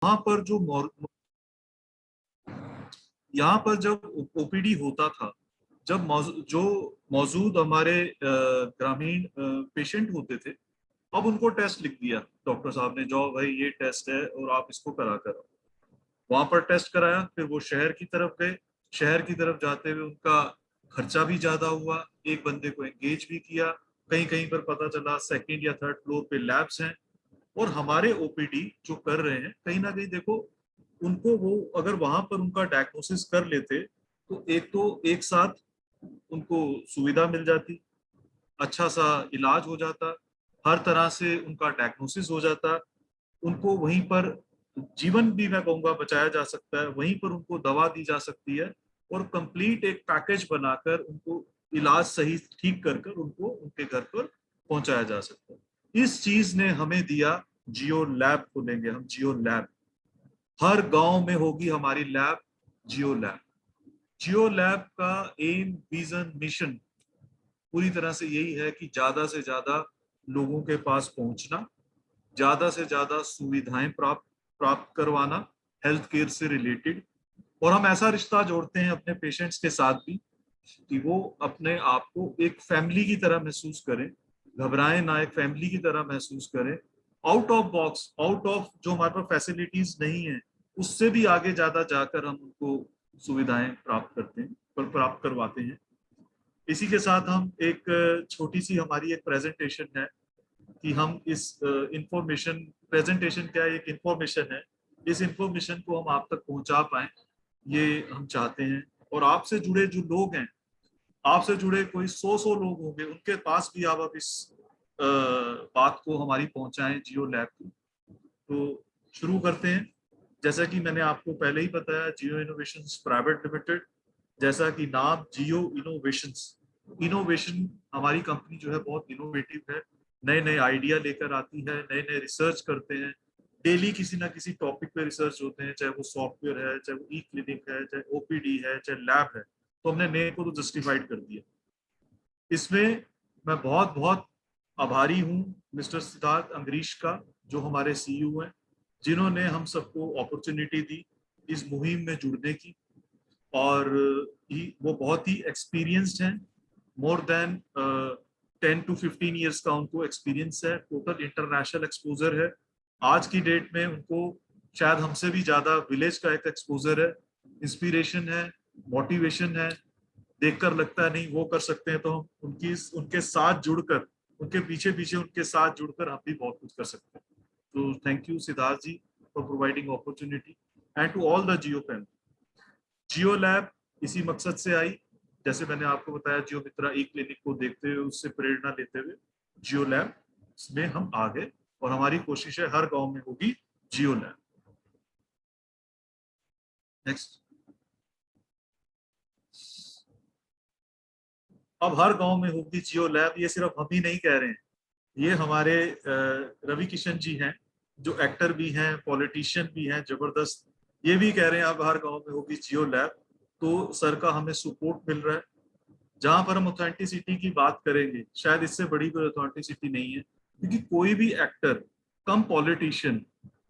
वहां पर यहाँ पर जब ओपीडी होता था, जब जो मौजूद हमारे ग्रामीण पेशेंट होते थे, अब उनको टेस्ट लिख दिया डॉक्टर साहब ने, जाओ भाई ये टेस्ट है और आप इसको करा कर। वहां पर टेस्ट कराया, फिर वो शहर की तरफ गए। शहर की तरफ जाते हुए उनका खर्चा भी ज्यादा हुआ, एक बंदे को एंगेज भी किया। कहीं कहीं पर पता चला सेकंड या थर्ड फ्लोर पे लैब्स हैं। और हमारे ओपीडी जो कर रहे हैं, कहीं ना कहीं देखो, उनको वो अगर वहां पर उनका डायग्नोसिस कर लेते तो एक साथ उनको सुविधा मिल जाती, अच्छा सा इलाज हो जाता, हर तरह से उनका डायग्नोसिस हो जाता, उनको वहीं पर जीवन भी मैं कहूंगा बचाया जा सकता है, वहीं पर उनको दवा दी जा सकती है, और कंप्लीट एक पैकेज बनाकर उनको इलाज सही ठीक कर कर उनको उनके घर पर पहुंचाया जा सकता है। इस चीज ने हमें दिया, जियो लैब खोलेंगे हम, जियो लैब हर गांव में होगी हमारी लैब, जियो लैब। जियो लैब का एम, विजन, मिशन पूरी तरह से यही है कि ज्यादा से ज्यादा लोगों के पास पहुंचना, ज्यादा से ज्यादा सुविधाएं प्राप्त प्राप्त करवाना हेल्थ केयर से रिलेटेड। और हम ऐसा रिश्ता जोड़ते हैं अपने पेशेंट्स के साथ भी कि वो अपने आप को एक फैमिली की तरह महसूस करें, घबराएं ना, एक फैमिली की तरह महसूस करें। Out of box, out of जो हमारे पास फैसिलिटीज नहीं है, उससे भी आगे ज्यादा जाकर हम उनको सुविधाएं प्राप्त करते हैं, प्राप्त करवाते हैं। इसी के साथ हम एक छोटी सी हमारी एक प्रेजेंटेशन है कि हम इस इंफॉर्मेशन, प्रेजेंटेशन क्या है, एक इंफॉर्मेशन है, इस इंफॉर्मेशन को हम आप तक पहुंचा पाए, ये हम चाहते हैं। और आपसे जुड़े जो लोग हैं, आपसे जुड़े कोई 100 लोग होंगे, उनके पास भी आप इस बात को हमारी पहुंचाएं, जियो लैब की। तो शुरू करते हैं। जैसा कि मैंने आपको पहले ही बताया, जियो इनोवेशंस प्राइवेट लिमिटेड, जैसा कि नाम जियो इनोवेशंस, इनोवेशन, हमारी कंपनी जो है बहुत इनोवेटिव है, नए नए आइडिया लेकर आती है, नए नए रिसर्च करते हैं। डेली किसी ना किसी टॉपिक पे रिसर्च होते हैं, चाहे वो सॉफ्टवेयर है, चाहे वो ई क्लिनिक है, चाहे ओपीडी है, चाहे लैब है। तो हमने नेम को तो जस्टिफाइड कर दिया। इसमें मैं बहुत बहुत आभारी हूँ मिस्टर सिद्धार्थ अंगरीश का, जो हमारे सीईओ हैं, जिन्होंने हम सबको अपॉर्चुनिटी दी इस मुहिम में जुड़ने की। और वो बहुत ही एक्सपीरियंस्ड हैं, मोर देन 10 to 15 ईयर्स का उनको एक्सपीरियंस है, टोटल इंटरनेशनल एक्सपोजर है। आज की डेट में उनको शायद हमसे भी ज्यादा विलेज का एक एक्सपोजर है, इंस्पिरेशन है, मोटिवेशन है। देखकर लगता है नहीं वो कर सकते हैं, तो हम उनके साथ जुड़कर, उनके पीछे पीछे उनके साथ जुड़कर हम भी बहुत कुछ कर सकते हैं। तो thank you Siddharth ji for providing opportunity, and to all the Jio family. Jio lab इसी मकसद से आई, जैसे मैंने आपको बताया, जियो मित्रा ई क्लिनिक को देखते हुए, उससे प्रेरणा लेते हुए जियो लैब में हम आ गए, और हमारी कोशिश है हर गांव में होगी जियो लैब। नेक्स्ट। अब हर गांव में होगी जियो लैब, ये सिर्फ हम ही नहीं कह रहे हैं, ये हमारे रवि किशन जी हैं, जो एक्टर भी हैं, पॉलिटिशियन भी हैं जबरदस्त, ये भी कह रहे हैं अब हर गांव में होगी जियो लैब। तो सर का हमें सपोर्ट मिल रहा है। जहां पर हम ऑथेंटिसिटी की बात करेंगे, शायद इससे बड़ी कोई ऑथेंटिसिटी नहीं है, क्योंकि कोई भी एक्टर, कम पॉलिटिशियन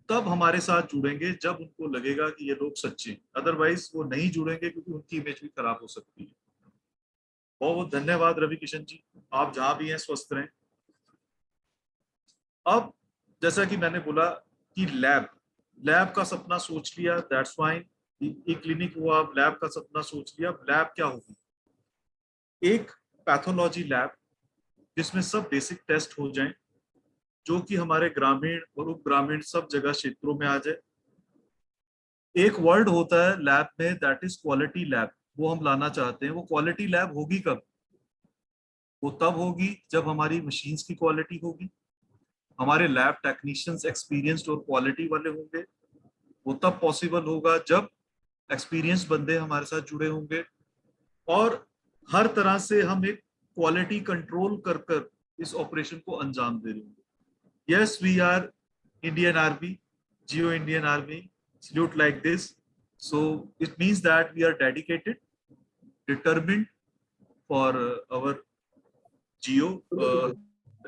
तब हमारे साथ जुड़ेंगे जब उनको लगेगा कि ये लोग सच्चे हैं, अदरवाइज वो नहीं जुड़ेंगे, क्योंकि उनकी इमेज भी खराब हो सकती है। बहुत बहुत धन्यवाद रवि किशन जी, आप जहां भी हैं स्वस्थ रहें। अब जैसा कि मैंने बोला कि लैब, लैब का सपना सोच लिया, दैट्स फाइन, ई क्लिनिक हुआ, लैब का सपना सोच लिया। लैब क्या होगी? एक पैथोलॉजी लैब जिसमें सब बेसिक टेस्ट हो जाएं, जो कि हमारे ग्रामीण और उप ग्रामीण सब जगह क्षेत्रों में आ जाए। एक वर्ड होता है लैब में, दैट इज क्वालिटी लैब, वो हम लाना चाहते हैं। वो क्वालिटी लैब होगी कब? वो तब होगी जब हमारी मशीन्स की क्वालिटी होगी, हमारे लैब टेक्नीशियंस एक्सपीरियंस्ड और क्वालिटी वाले होंगे। वो तब पॉसिबल होगा जब एक्सपीरियंस बंदे हमारे साथ जुड़े होंगे, और हर तरह से हम एक क्वालिटी कंट्रोल कर कर इस ऑपरेशन को अंजाम दे रहे होंगे। Yes, we are Indian Army, Geo Indian Army, salute like this. So it means that we are dedicated, determined for our Geo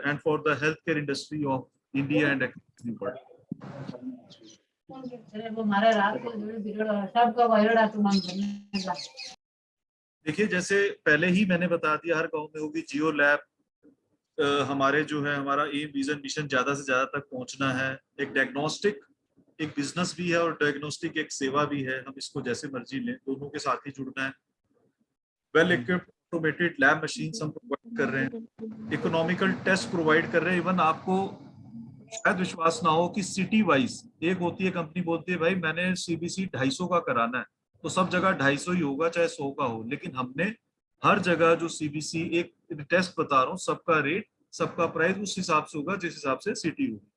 and for the healthcare industry of India and across the world. वो हमारा रात को सबका viral आतु मांग करने का। देखिए, जैसे पहले ही मैंने बता दिया, हर गांव में होगी जियो लैब। हमारे जो है, हमारा एम विजन मिशन ज्यादा से ज्यादा तक पहुंचना है। एक डायग्नोस्टिक एक बिजनेस भी है और डायग्नोस्टिक एक सेवा भी है, हम इसको जैसे मर्जी लें, दोनों के साथ ही जुड़ना है। Well equipped automated lab machine हम प्रोवाइड कर रहे हैं, इकोनॉमिकल टेस्ट प्रोवाइड कर रहे हैं। इवन आपको शायद विश्वास ना हो कि सिटी वाइज एक होती है कंपनी, बोलती है भाई मैंने सीबीसी 250 का कराना है, तो सब जगह 250 ही होगा चाहे 100 का हो। लेकिन हमने हर जगह जो सीबीसी एक टेस्ट बता रहा हूँ, सबका रेट सबका प्राइस उस हिसाब से होगा जिस हिसाब से सिटी होगी।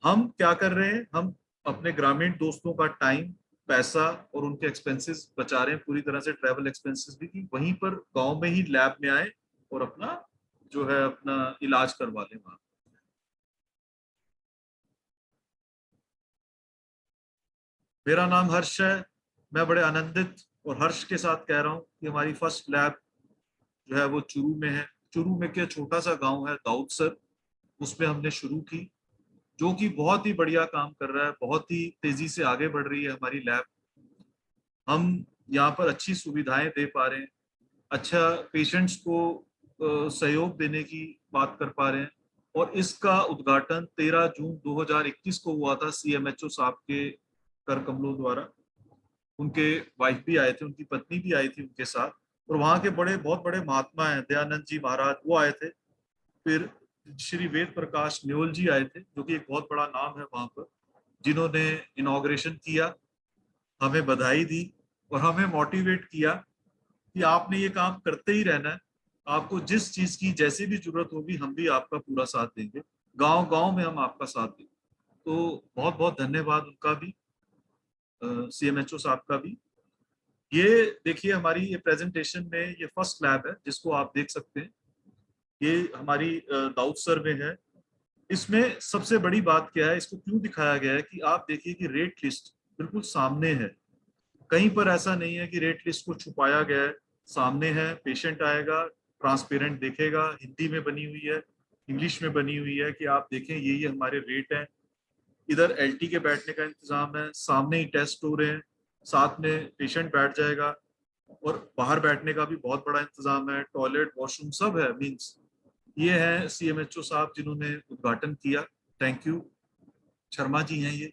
हम क्या कर रहे हैं, हम अपने ग्रामीण दोस्तों का टाइम, पैसा और उनके एक्सपेंसेस बचा रहे हैं पूरी तरह से, ट्रैवल एक्सपेंसेस भी, कि वहीं पर गांव में ही लैब में आए और अपना जो है अपना इलाज करवा लें वहां। मेरा नाम हर्ष है। मैं बड़े आनंदित और हर्ष के साथ कह रहा हूँ कि हमारी फर्स्ट लैब जो है वो चुरू में है। चुरू में क्या छोटा सा गांव है दाऊदसर, उसमें हमने शुरू की, जो कि बहुत ही बढ़िया काम कर रहा है, बहुत ही तेजी से आगे बढ़ रही है हमारी लैब। हम यहाँ पर अच्छी सुविधाएं दे पा रहे हैं, अच्छा पेशेंट्स को सहयोग देने की बात कर पा रहे हैं। और इसका उद्घाटन 13 जून 2021 को हुआ था सीएमएचओ साहब के कर कमलों द्वारा। उनके वाइफ भी आए थे, उनकी पत्नी भी आई थी उनके साथ, और वहाँ के बड़े बहुत बड़े महात्मा हैं, दयानंद जी महाराज वो आए थे। फिर श्री वेद प्रकाश न्योल जी आए थे, जो कि एक बहुत बड़ा नाम है वहां पर, जिन्होंने इनॉग्रेशन किया, हमें बधाई दी और हमें मोटिवेट किया कि आपने ये काम करते ही रहना है, आपको जिस चीज की जैसी भी जरूरत होगी हम भी आपका पूरा साथ देंगे, गांव गांव में हम आपका साथ देंगे। तो बहुत बहुत धन्यवाद उनका भी, सीएमएचओ साहब का भी। ये देखिए हमारी ये प्रेजेंटेशन में ये फर्स्ट लैब है जिसको आप देख सकते हैं, ये हमारी दाऊदसर में है। इसमें सबसे बड़ी बात क्या है, इसको क्यों दिखाया गया है कि आप देखिए कि रेट लिस्ट बिल्कुल सामने है, कहीं पर ऐसा नहीं है कि रेट लिस्ट को छुपाया गया है, सामने है। पेशेंट आएगा, ट्रांसपेरेंट देखेगा, हिंदी में बनी हुई है, इंग्लिश में बनी हुई है कि आप देखें ये हमारे रेट हैं। इधर एलटी के बैठने का इंतजाम है, सामने ही टेस्ट हो रहे हैं, साथ में पेशेंट बैठ जाएगा। और बाहर बैठने का भी बहुत बड़ा इंतजाम है, टॉयलेट वॉशरूम सब है। मीन्स ये है सीएमएचओ साहब जिन्होंने उद्घाटन किया, थैंक यू। शर्मा जी हैं ये,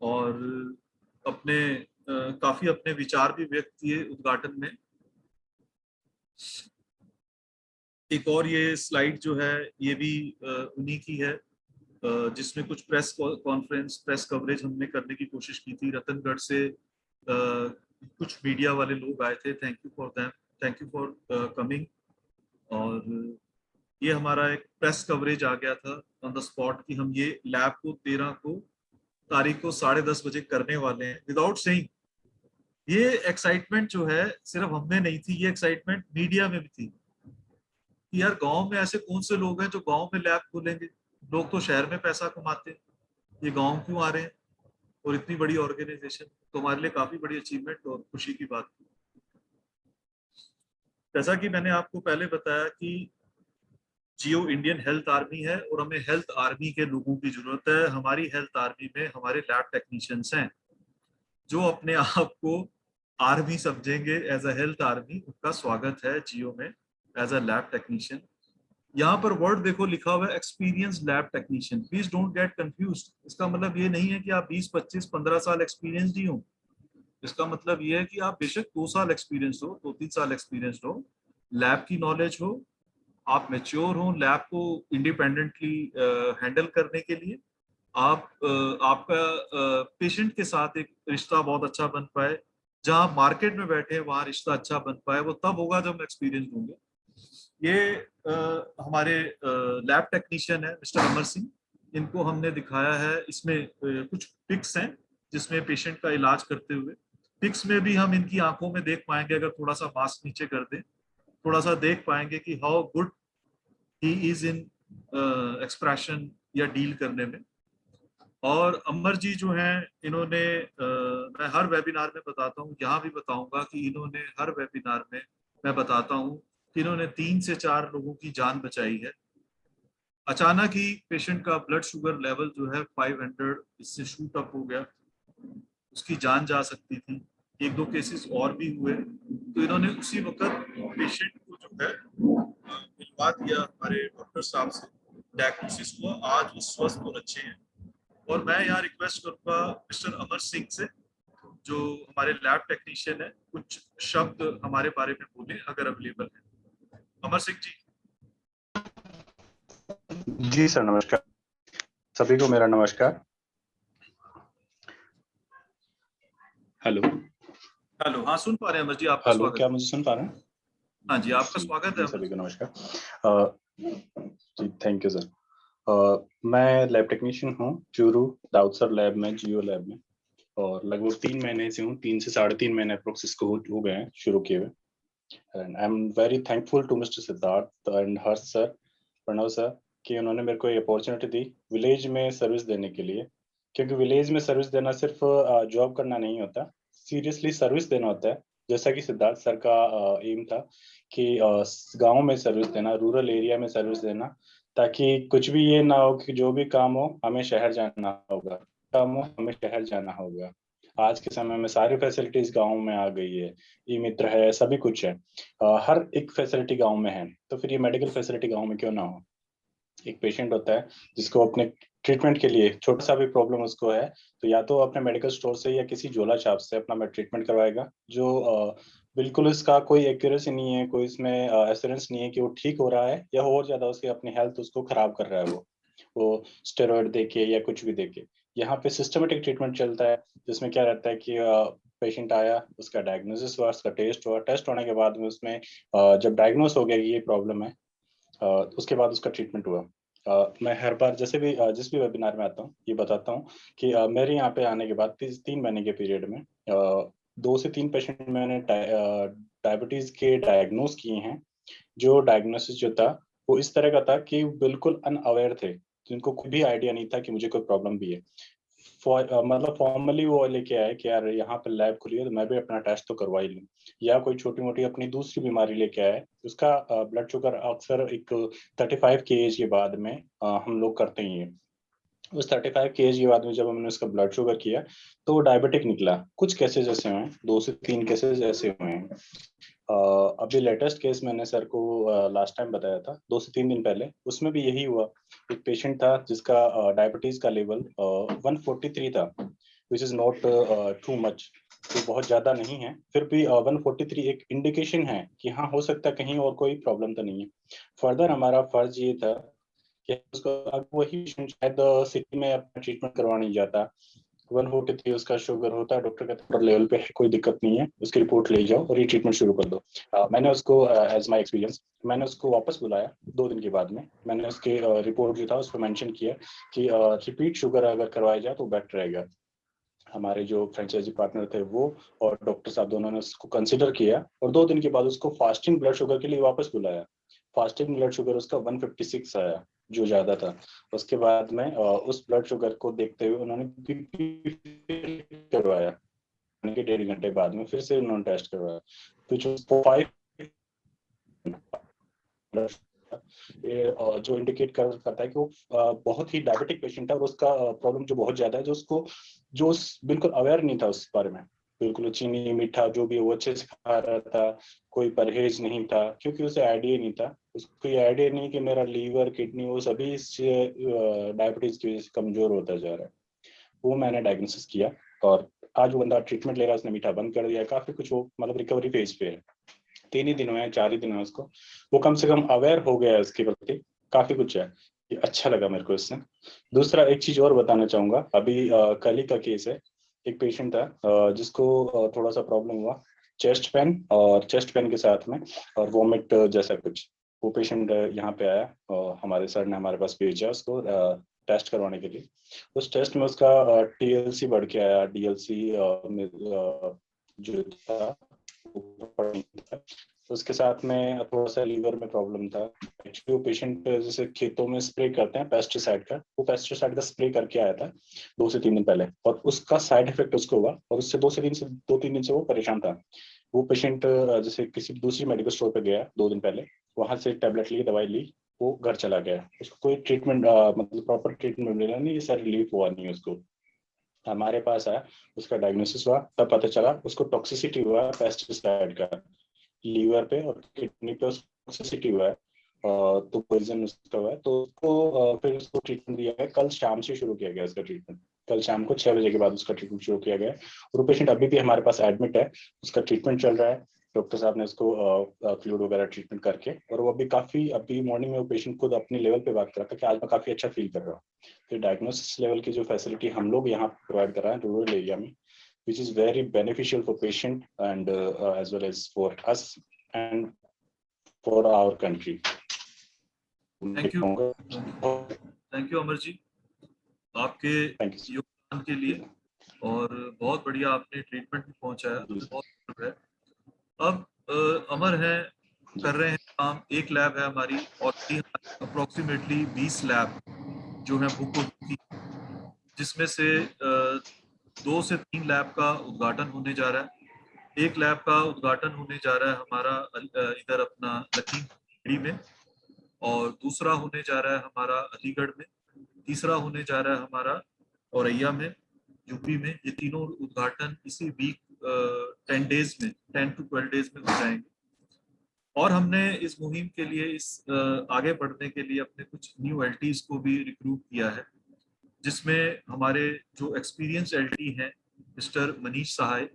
और अपने काफी अपने विचार भी व्यक्त किए उद्घाटन में। एक और ये स्लाइड जो है ये भी उन्हीं की है, जिसमें कुछ प्रेस कॉन्फ्रेंस प्रेस कवरेज हमने करने की कोशिश की थी। रतनगढ़ से कुछ मीडिया वाले लोग आए थे, thank you for them, thank you for coming. और ये हमारा एक प्रेस कवरेज आ गया था ऑन द स्पॉट कि हम ये लैब को 13 को तारीख को 10:30 बजे करने वाले हैं, विदाउट सेइंग। ये एक्साइटमेंट जो है सिर्फ हमने नहीं थी, ये एक्साइटमेंट मीडिया में भी थी कि यार गांव में ऐसे कौन से लोग हैं जो गांव में लैब खोलेंगे, लोग तो शहर में पैसा कमाते हैं, ये गांव क्यों आ रहे हैं, और इतनी बड़ी ऑर्गेनाइजेशन। तो हमारे लिए काफी बड़ी अचीवमेंट और खुशी की बात थी। जैसा कि मैंने आपको पहले बताया कि जियो इंडियन हेल्थ आर्मी है और हमें हेल्थ आर्मी के लोगों की जरूरत है। हमारी हेल्थ आर्मी में हमारे लैब टेक्नीशियंस हैं जो अपने आप को आर्मी समझेंगे, एज अ हेल्थ आर्मी उनका स्वागत है जियो में एज अ लैब टेक्नीशियन। यहाँ पर वर्ड देखो लिखा हुआ है experience lab technician, please don't get confused. इसका मतलब ये नहीं है कि आप 20 25 15 साल एक्सपीरियंस ही हो, इसका मतलब ये है कि आप बेशक 2 साल एक्सपीरियंस हो, 2 3 साल एक्सपीरियंस हो, लैब की नॉलेज हो, आप मेच्योर हो लैब को इंडिपेंडेंटली हैंडल करने के लिए, आप आपका पेशेंट के साथ एक रिश्ता बहुत अच्छा बन पाए, जहाँ मार्केट में बैठे हैं वहाँ रिश्ता अच्छा बन पाए, वो तब होगा जब हम एक्सपीरियंस होंगे। ये हमारे लैब टेक्नीशियन है मिस्टर अमर सिंह, इनको हमने दिखाया है। इसमें कुछ पिक्स हैं जिसमें पेशेंट का इलाज करते हुए, पिक्स में भी हम इनकी आंखों में देख पाएंगे, अगर थोड़ा सा मास्क नीचे कर दें थोड़ा सा देख पाएंगे कि how good he is in expression या डील करने में। और अमर जी जो हैं इन्होंने मैं हर वेबिनार में बताता हूँ, यहाँ भी बताऊंगा कि इन्होंने हर वेबिनार में मैं बताता हूँ कि इन्होंने 3 से 4 लोगों की जान बचाई है। अचानक ही पेशेंट का ब्लड शुगर लेवल जो है 500 इससे शूट अप हो गया, उसकी जान जा सकती थी। एक दो केसेस और भी हुए, तो इन्होंने उसी वक्त पेशेंट को जो है मिलवा दिया हमारे डॉक्टर साहब से, डायग्नोसिस हुआ, आज वो स्वस्थ और अच्छे हैं। और मैं यहाँ रिक्वेस्ट करूंगा मिस्टर अमर सिंह से, जो हमारे लैब टेक्नीशियन है, कुछ शब्द हमारे बारे में बोले अगर अवेलेबल है। अमर सिंह जी। जी सर, नमस्कार सभी को, मेरा नमस्कार। हेलो हेलो, हाँ सुन पा रहे हैं अमर जी, आपका हेलो, स्वागत। क्या मुझे सुन पा रहे हैं? हाँ जी, आपका स्वागत है। सभी को नमस्कार। जी थैंक यू सर। मैं लैब टेक्नीशियन हूँ चूरू दाऊदसर लैब में, जियो लैब में, और लगभग 3 महीने से हूँ, 3 से 3.5 महीने अप्रोक्स इसको हो गए हैं शुरू किए हुए। And I am very thankful to mister Siddharth and Harsh sir, Pranav sir, कि उन्होंने मेरे को ये अपॉर्चुनिटी दी विलेज में सर्विस देने के लिए। क्योंकि विलेज में सर्विस देना सिर्फ जॉब करना नहीं होता, सीरियसली सर्विस देना होता है। जैसा कि सिद्धार्थ सर का एम था कि गांव में सर्विस देना, रूरल एरिया में सर्विस देना, ताकि कुछ भी ये ना हो कि जो भी काम हो हमें शहर जाना होगा, काम हो हमें शहर जाना होगा। आज के समय में सारी फैसिलिटीज गांव में आ गई है, ई मित्र है, सभी कुछ है, हर एक फैसिलिटी गांव में है। तो फिर ये मेडिकल फैसिलिटी गांव में क्यों ना हो? एक पेशेंट होता है जिसको अपने ट्रीटमेंट के लिए छोटा सा भी प्रॉब्लम उसको है, तो या तो अपने मेडिकल स्टोर से या किसी झोला छाप से अपना ट्रीटमेंट करवाएगा, जो बिल्कुल इसका कोई एक्यूरेसी नहीं है, कोई इसमें एश्योरेंस नहीं है कि वो ठीक हो रहा है या और ज्यादा उसकी अपनी हेल्थ उसको खराब कर रहा है वो स्टेरॉइड देके या कुछ भी देके। यहाँ पे सिस्टमेटिक ट्रीटमेंट चलता है, जिसमें क्या रहता है कि पेशेंट आया, उसका डायग्नोसिस हुआ, उसका टेस्ट हुआ, टेस्ट होने के बाद में उसमें जब डायग्नोस हो गया कि ये प्रॉब्लम है, उसके बाद उसका ट्रीटमेंट हुआ। मैं हर बार जैसे भी जिस भी वेबिनार में आता हूँ ये बताता हूँ कि मेरे यहाँ पे आने के बाद 3 महीने के पीरियड में 2 से 3 पेशेंट मैंने डायबिटीज के डायग्नोस किए हैं। जो डायग्नोसिस जो था वो इस तरह का था कि बिल्कुल अनअवेयर थे, जिनको कोई भी आइडिया नहीं था कि मुझे कोई प्रॉब्लम भी है। मतलब फॉर्मली वो लेके आए कि यार यहाँ पे लैब खुली है तो मैं भी अपना टेस्ट तो करवा ही लूँ, या कोई छोटी मोटी अपनी दूसरी बीमारी लेके आए। उसका ब्लड शुगर अक्सर एक 35 के एज के बाद में हम लोग करते ही हैं। उस 35 के एज के बाद में जब हमने उसका ब्लड शुगर किया तो डायबिटिक निकला। कुछ केसेस ऐसे हुए हैं, 2 से 3 केसेस ऐसे हुए हैं। अभी लेटेस्ट केस मैंने सर को लास्ट टाइम बताया था 2 से 3 दिन पहले, उसमें भी यही हुआ। एक पेशेंट था जिसका डायबिटीज का लेवल 143 था, which is not too much, तो बहुत ज्यादा नहीं है, फिर भी 143 एक इंडिकेशन है कि हाँ हो सकता है कहीं और कोई प्रॉब्लम तो नहीं है। फर्दर हमारा फर्ज ये था कि उसको, अब वही शायद सिटी में अपना ट्रीटमेंट करवाने जाता, 143 उसका शुगर होता है, डॉक्टर कहता है लेवल पे है, कोई दिक्कत नहीं है, उसकी रिपोर्ट ले जाओ और ये ट्रीटमेंट शुरू कर दो। मैंने उसको एज माय एक्सपीरियंस मैंने उसको वापस बुलाया 2 दिन के बाद में। मैंने उसके रिपोर्ट जो था उस पर मेंशन किया कि रिपीट शुगर अगर करवाया जाए तो बेटर रहेगा। हमारे जो फ्रेंचाइजी पार्टनर थे वो और डॉक्टर साहब दोनों ने उसको कंसिडर किया और 2 दिन के बाद उसको फास्टिंग ब्लड शुगर के लिए वापस बुलाया। फास्टिंग ब्लड शुगर उसका 156 आया, जो ज्यादा था। उसके बाद में उस ब्लड शुगर को देखते हुए उन्होंने बीपी करवाया, के 1.5 घंटे बाद में फिर से उन्होंने टेस्ट करवाया, तो जो 5 जो इंडिकेट करता है कि वो बहुत ही डायबिटिक पेशेंट है और उसका प्रॉब्लम जो बहुत ज्यादा है, जो उसको जो बिल्कुल अवेयर नहीं था उस बारे में, बिल्कुल चीनी मीठा जो भी वो अच्छे से खा रहा था, कोई परहेज नहीं था, क्योंकि उसे आइडिया नहीं था, उसको ये आइडिया नहीं कि मेरा लीवर किडनी वो सभी डायबिटीज की वजह से कमजोर होता जा रहा है। वो मैंने डायग्नोसिस किया और आज वो बंदा ट्रीटमेंट ले रहा है, उसने मीठा बंद कर दिया, काफी कुछ वो मतलब रिकवरी फेज पे है। 3 ही दिन हुए हैं, 4 ही दिन हुए उसको, वो कम से कम अवेयर हो गया है उसके प्रति, काफी कुछ है। ये अच्छा लगा मेरे को इससे। दूसरा एक चीज और बताना चाहूंगा, अभी कल ही का केस है। एक पेशेंट था जिसको थोड़ा सा प्रॉब्लम हुआ, चेस्ट पेन और चेस्ट पेन के साथ में और वॉमिट जैसा कुछ। वो पेशेंट यहाँ पे आया और हमारे सर ने हमारे पास भेजा उसको टेस्ट करवाने के लिए। उस टेस्ट में उसका टीएलसी बढ़ के आया, डीएलसी जो था उसके साथ में थोड़ा सा लीवर में प्रॉब्लम था। एक्चुअली वो पेशेंट जैसे खेतों में स्प्रे करते हैं पेस्टिसाइड का, वो पेस्टिसाइड का स्प्रे करके आया था 2 से 3 दिन पहले, और उसका साइड इफेक्ट उसको हुआ और उससे 2-3 दिन से वो परेशान था। वो पेशेंट जैसे किसी दूसरी मेडिकल स्टोर पे गया 2 दिन पहले, वहां से टेबलेट ली, दवाई ली, वो घर चला गया, उसको कोई ट्रीटमेंट मतलब प्रॉपर ट्रीटमेंट मिला नहीं, इससे रिलीफ हुआ नहीं उसको। हमारे पास आया, उसका डायग्नोसिस हुआ, तब पता चला उसको टॉक्सिसिटी हुआ है पेस्टिसाइड का, लीवर पे और किडनी पे टॉक्सिसिटी हुआ है, तो पॉइजन उसका हुआ है। तो उसको फिर उसको ट्रीटमेंट दिया गया, कल शाम से शुरू किया गया उसका ट्रीटमेंट। कल शाम को 6 बजे के बाद उसका ट्रीटमेंट शुरू किया गया और वो पेशेंट अभी भी हमारे पास एडमिट है, उसका ट्रीटमेंट चल रहा है। डॉक्टर साहब ने उसको फ्लूइड वगैरह ट्रीटमेंट करके, और वो अभी मॉर्निंग में वो पेशेंट खुद अपने लेवल पे बात कर रहा था कि आज मैं काफी अच्छा फील कर रहा हूँ। तो डायग्नोसिस लेवल की जो फैसिलिटी हम लोग यहाँ प्रोवाइड कर रहे हैं रूरल एरिया में, which is very beneficial for patient and as well as for us and for our country. Thank you Amar ji आपके योगदान के लिए, और बहुत बढ़िया आपने ट्रीटमेंट भी पहुंचाया, बहुत गर्व है। अब अमर है, कर रहे हैं काम, एक लैब है हमारी और अप्रोक्सीमेटली 20 लैब जो है बुक हो चुकी, जिसमें से 2 से 3 लैब का उद्घाटन होने जा रहा है। एक लैब का उद्घाटन होने जा रहा है हमारा इधर अपना लखीमपुर में, और दूसरा होने जा रहा है हमारा अलीगढ़ में, तीसरा होने जा रहा है हमारा औरैया में, यूपी में। ये तीनों उद्घाटन इसी वीक 10 डेज में, 10 to 12 डेज में हो जाएंगे। और हमने इस मुहिम के लिए, इस आगे बढ़ने के लिए अपने कुछ न्यू एलटीज को भी रिक्रूट किया है, जिसमें हमारे जो एक्सपीरियंस एलटी हैं मिस्टर मनीष सहाय,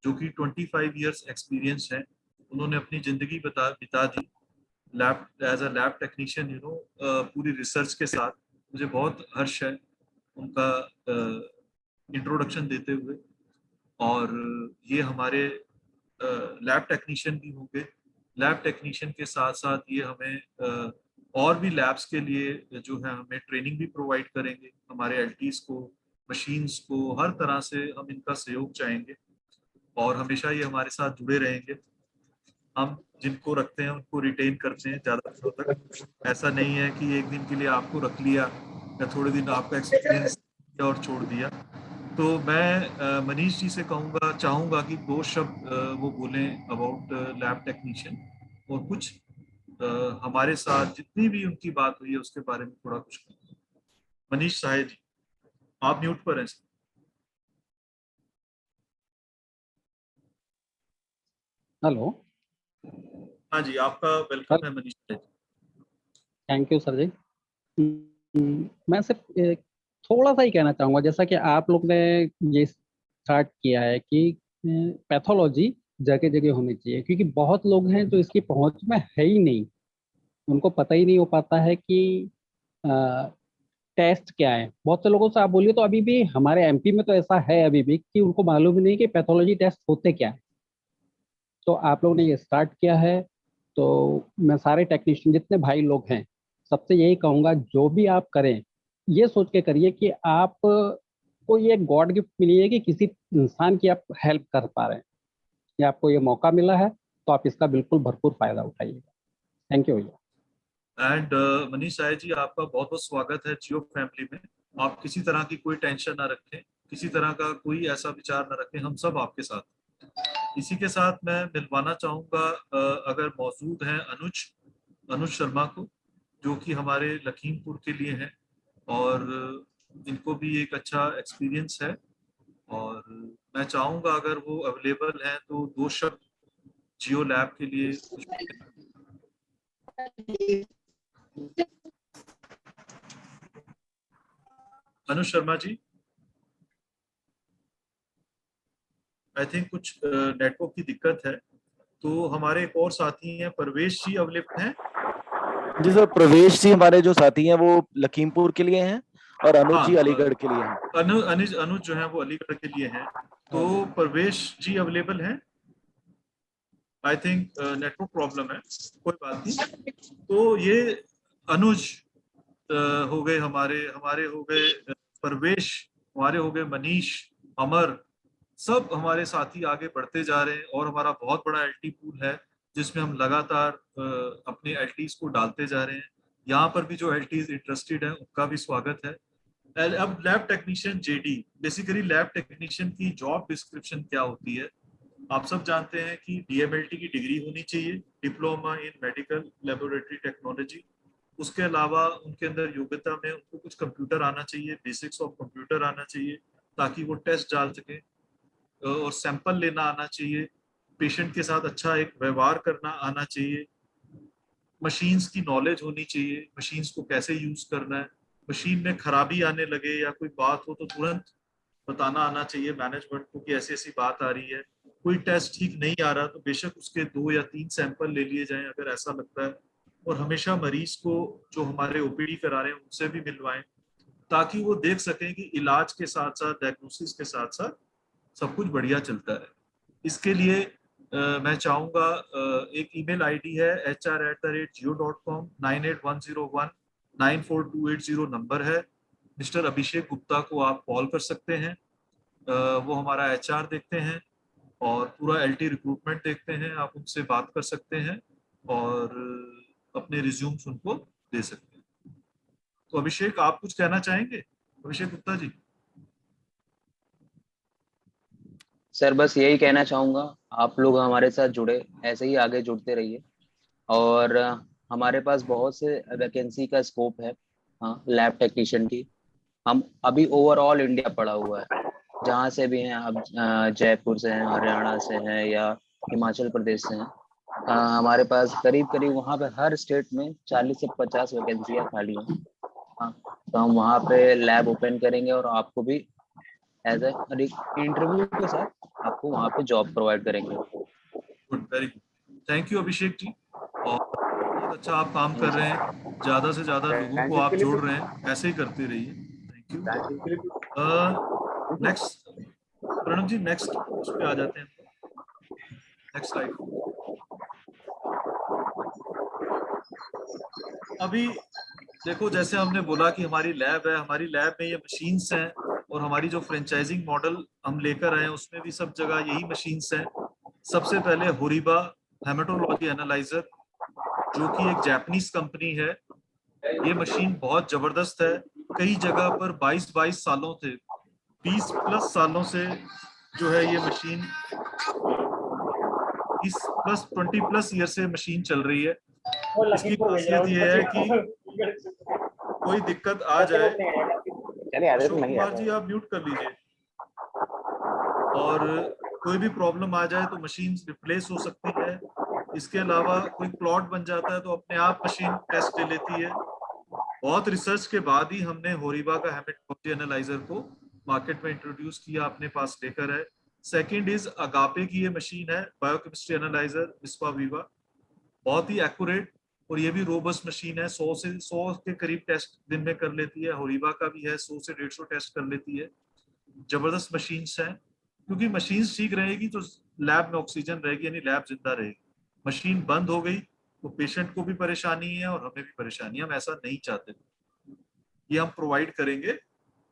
जो कि 25 इयर्स एक्सपीरियंस है। उन्होंने अपनी जिंदगी बिता दी lab as a lab technician, पूरी रिसर्च के साथ। मुझे बहुत हर्ष है उनका इंट्रोडक्शन देते हुए। और ये हमारे लैब टेक्नीशियन भी होंगे। लैब टेक्नीशियन के साथ साथ ये हमें और भी लैब्स के लिए जो है हमें ट्रेनिंग भी प्रोवाइड करेंगे। हमारे एलटीज को, मशीन्स को, हर तरह से हम इनका सहयोग चाहेंगे और हमेशा ये हमारे साथ जुड़े रहेंगे। हम जिनको रखते हैं उनको रिटेन करते हैं ज़्यादा दिनों तक। ऐसा नहीं है कि एक दिन के लिए आपको रख लिया या थोड़े दिन आपका एक्सपीरियंस और छोड़ दिया। तो मैं मनीष जी से चाहूँगा कि 2 शब्द वो बोलें अबाउट लैब टेक्नीशियन, और कुछ हमारे साथ जितनी भी उनकी बात हुई है उसके बारे में थोड़ा कुछ कहें। मनीष साहे जी, आप म्यूट पर हैं। हेलो। हाँ जी, आपका वेलकम है मनीष साहे जी। थैंक यू सर जी। मैं सिर्फ थोड़ा सा ही कहना चाहूँगा, जैसा कि आप लोग ने ये स्टार्ट किया है कि पैथोलॉजी जगह जगह होनी चाहिए, क्योंकि बहुत लोग हैं जो इसकी पहुंच में है ही नहीं, उनको पता ही नहीं हो पाता है कि टेस्ट क्या है। बहुत से लोगों से आप बोलिए तो अभी भी हमारे एमपी में तो ऐसा है अभी भी कि उनको मालूम ही नहीं कि पैथोलॉजी टेस्ट होते क्या है। तो आप लोगों ने ये स्टार्ट किया है, तो मैं सारे टेक्नीशियन जितने भाई लोग हैं सबसे यही कहूँगा, जो भी आप करें ये सोच के करिए कि आप को ये गॉड गिफ्ट मिली है कि किसी इंसान की आप हेल्प कर पा रहे हैं, या आपको ये मौका मिला है, तो आप इसका बिल्कुल भरपूर फायदा उठाइएगा। थैंक यू भैया। एंड मनीष साहे जी, आपका बहुत बहुत स्वागत है जियो फैमिली में। आप किसी तरह की कोई टेंशन ना रखें, किसी तरह का कोई ऐसा विचार ना रखें, हम सब आपके साथ हैं। इसी के साथ मैं मिलवाना चाहूँगा अगर मौजूद हैं अनुज शर्मा को, जो कि हमारे लखीमपुर के लिए हैं, और इनको भी एक अच्छा एक्सपीरियंस है। और मैं चाहूँगा अगर वो अवेलेबल हैं तो 2 शब्द जियो लैब के लिए कुछ। अनुज शर्मा जी, आई थिंक कुछ नेटवर्क की दिक्कत है। तो हमारे एक और साथी हैं, परवेश जी अवेलेबल हैं? जी सर, प्रवेश जी हमारे जो साथी हैं वो लखीमपुर के लिए हैं और अनुज जी अलीगढ़ के लिए हैं। अनुज जो है वो अलीगढ़ के लिए हैं। तो परवेश जी अवेलेबल हैं? आई थिंक नेटवर्क प्रॉब्लम है, कोई बात नहीं। तो ये अनुज हो गए, हमारे हो गए परवेश, हमारे हो गए मनीष, अमर, सब हमारे साथी आगे बढ़ते जा रहे हैं। और हमारा बहुत बड़ा एलटी पूल है जिसमें हम लगातार अपने एलटीज को डालते जा रहे हैं। यहाँ पर भी जो एलटीज इंटरेस्टेड हैं उनका भी स्वागत है। अब lab technician JD, basically lab technician की जॉब डिस्क्रिप्शन क्या होती है? आप सब जानते हैं कि डीएमएलटी की डिग्री होनी चाहिए, diploma in medical laboratory technology, उसके अलावा उनके अंदर योग्यता में उनको कुछ कंप्यूटर आना चाहिए, बेसिक्स ऑफ कंप्यूटर आना चाहिए ताकि वो टेस्ट डाल सके, और सैंपल लेना आना चाहिए, पेशेंट के साथ अच्छा एक व्यवहार करना आना चाहिए, मशीन्स की नॉलेज होनी चाहिए, मशीन्स को कैसे यूज करना है, मशीन में खराबी आने लगे या कोई बात हो तो तुरंत बताना आना चाहिए मैनेजमेंट को कि ऐसी ऐसी बात आ रही है। कोई टेस्ट ठीक नहीं आ रहा तो बेशक उसके 2 या 3 सैंपल ले लिए जाएं अगर ऐसा लगता है, और हमेशा मरीज को जो हमारे ओपीडी करा रहे हैं उनसे भी मिलवाएं ताकि वो देख सकें कि इलाज के साथ साथ, डायग्नोसिस के साथ साथ सब कुछ बढ़िया चलता है। इसके लिए मैं चाहूँगा, एक ईमेल आईडी है hr@geo.com, 9810194280 नंबर है। मिस्टर अभिषेक गुप्ता को आप कॉल कर सकते हैं, वो हमारा HR देखते हैं और पूरा LT रिक्रूटमेंट देखते हैं। आप उनसे बात कर सकते हैं और अपने रिज्यूम्स उनको दे सकते हैं। तो अभिषेक, आप कुछ कहना चाहेंगे? अभिषेक गुप्ता जी। सर बस यही कहना चाहूँगा, आप लोग हमारे साथ जुड़े, ऐसे ही आगे जुड़ते रहिए। और हमारे पास बहुत से वैकेंसी का स्कोप है, हाँ, लैब टेक्नीशियन की। हम अभी ओवरऑल इंडिया पड़ा हुआ है, जहाँ से भी हैं आप, जयपुर से हैं, हरियाणा से हैं या हिमाचल प्रदेश से हैं, हमारे पास करीब करीब वहाँ पे हर स्टेट में 40 से 50 वैकेंसियाँ खाली हैं। हाँ, तो हम वहाँ पे लैब ओपन करेंगे और आपको भी एज ए इंटरव्यू के साथ आपको वहाँ पे जॉब प्रोवाइड करेंगे। Good, very good, thank you Abhishek ji. और बहुत अच्छा आप काम कर रहे हैं, ज्यादा से ज्यादा लोगों को आप जोड़ रहे हैं, ऐसे ही करते रहिए। Thank you. Next Pranav ji, next उस पे आ जाते हैं, नेक्स्ट स्लाइड। अभी देखो, जैसे हमने बोला कि हमारी लैब है, हमारी लैब में ये मशीन्स हैं और हमारी जो फ्रेंचाइजिंग मॉडल हम लेकर आए हैं उसमें भी सब जगह यही मशीन्स हैं। सबसे पहले होरिबा हेमेटोलॉजी एनालाइजर, जो कि एक जापानीज कंपनी है। ये मशीन बहुत जबरदस्त है, कई जगह पर 22 सालों से, 20+ सालों से जो है ये मशीन, 20+ ईयर से मशीन चल रही है। इसकी खासियत ये है कि कोई दिक्कत आ जाए, अशोक कुमार जी आप म्यूट कर लीजिए, और कोई भी प्रॉब्लम आ जाए तो मशीन रिप्लेस हो सकती है। इसके अलावा कोई क्लॉट बन जाता है तो अपने आप मशीन टेस्ट ले लेती है। बहुत रिसर्च के बाद ही हमने होरिबा का हेमेटोलॉजी एनालाइजर को मार्केट में इंट्रोड्यूस किया, अपने पास लेकर है। सेकंड इज अगापे की ये मशीन है, बायोकेमिस्ट्री एनालाइजर विस्पा वीवा, बहुत ही एक्यूरेट और ये भी रोबस्ट मशीन है। 100 के करीब टेस्ट दिन में कर लेती है। होरिबा का भी है, 100 से 150 टेस्ट कर लेती है। जबरदस्त मशीन्स हैं, क्योंकि मशीन्स ठीक रहेगी तो लैब में ऑक्सीजन रहेगी, यानी लैब जिंदा रहेगी। मशीन बंद हो गई तो पेशेंट को भी परेशानी है और हमें भी परेशानी है, हम ऐसा नहीं चाहते। ये हम प्रोवाइड करेंगे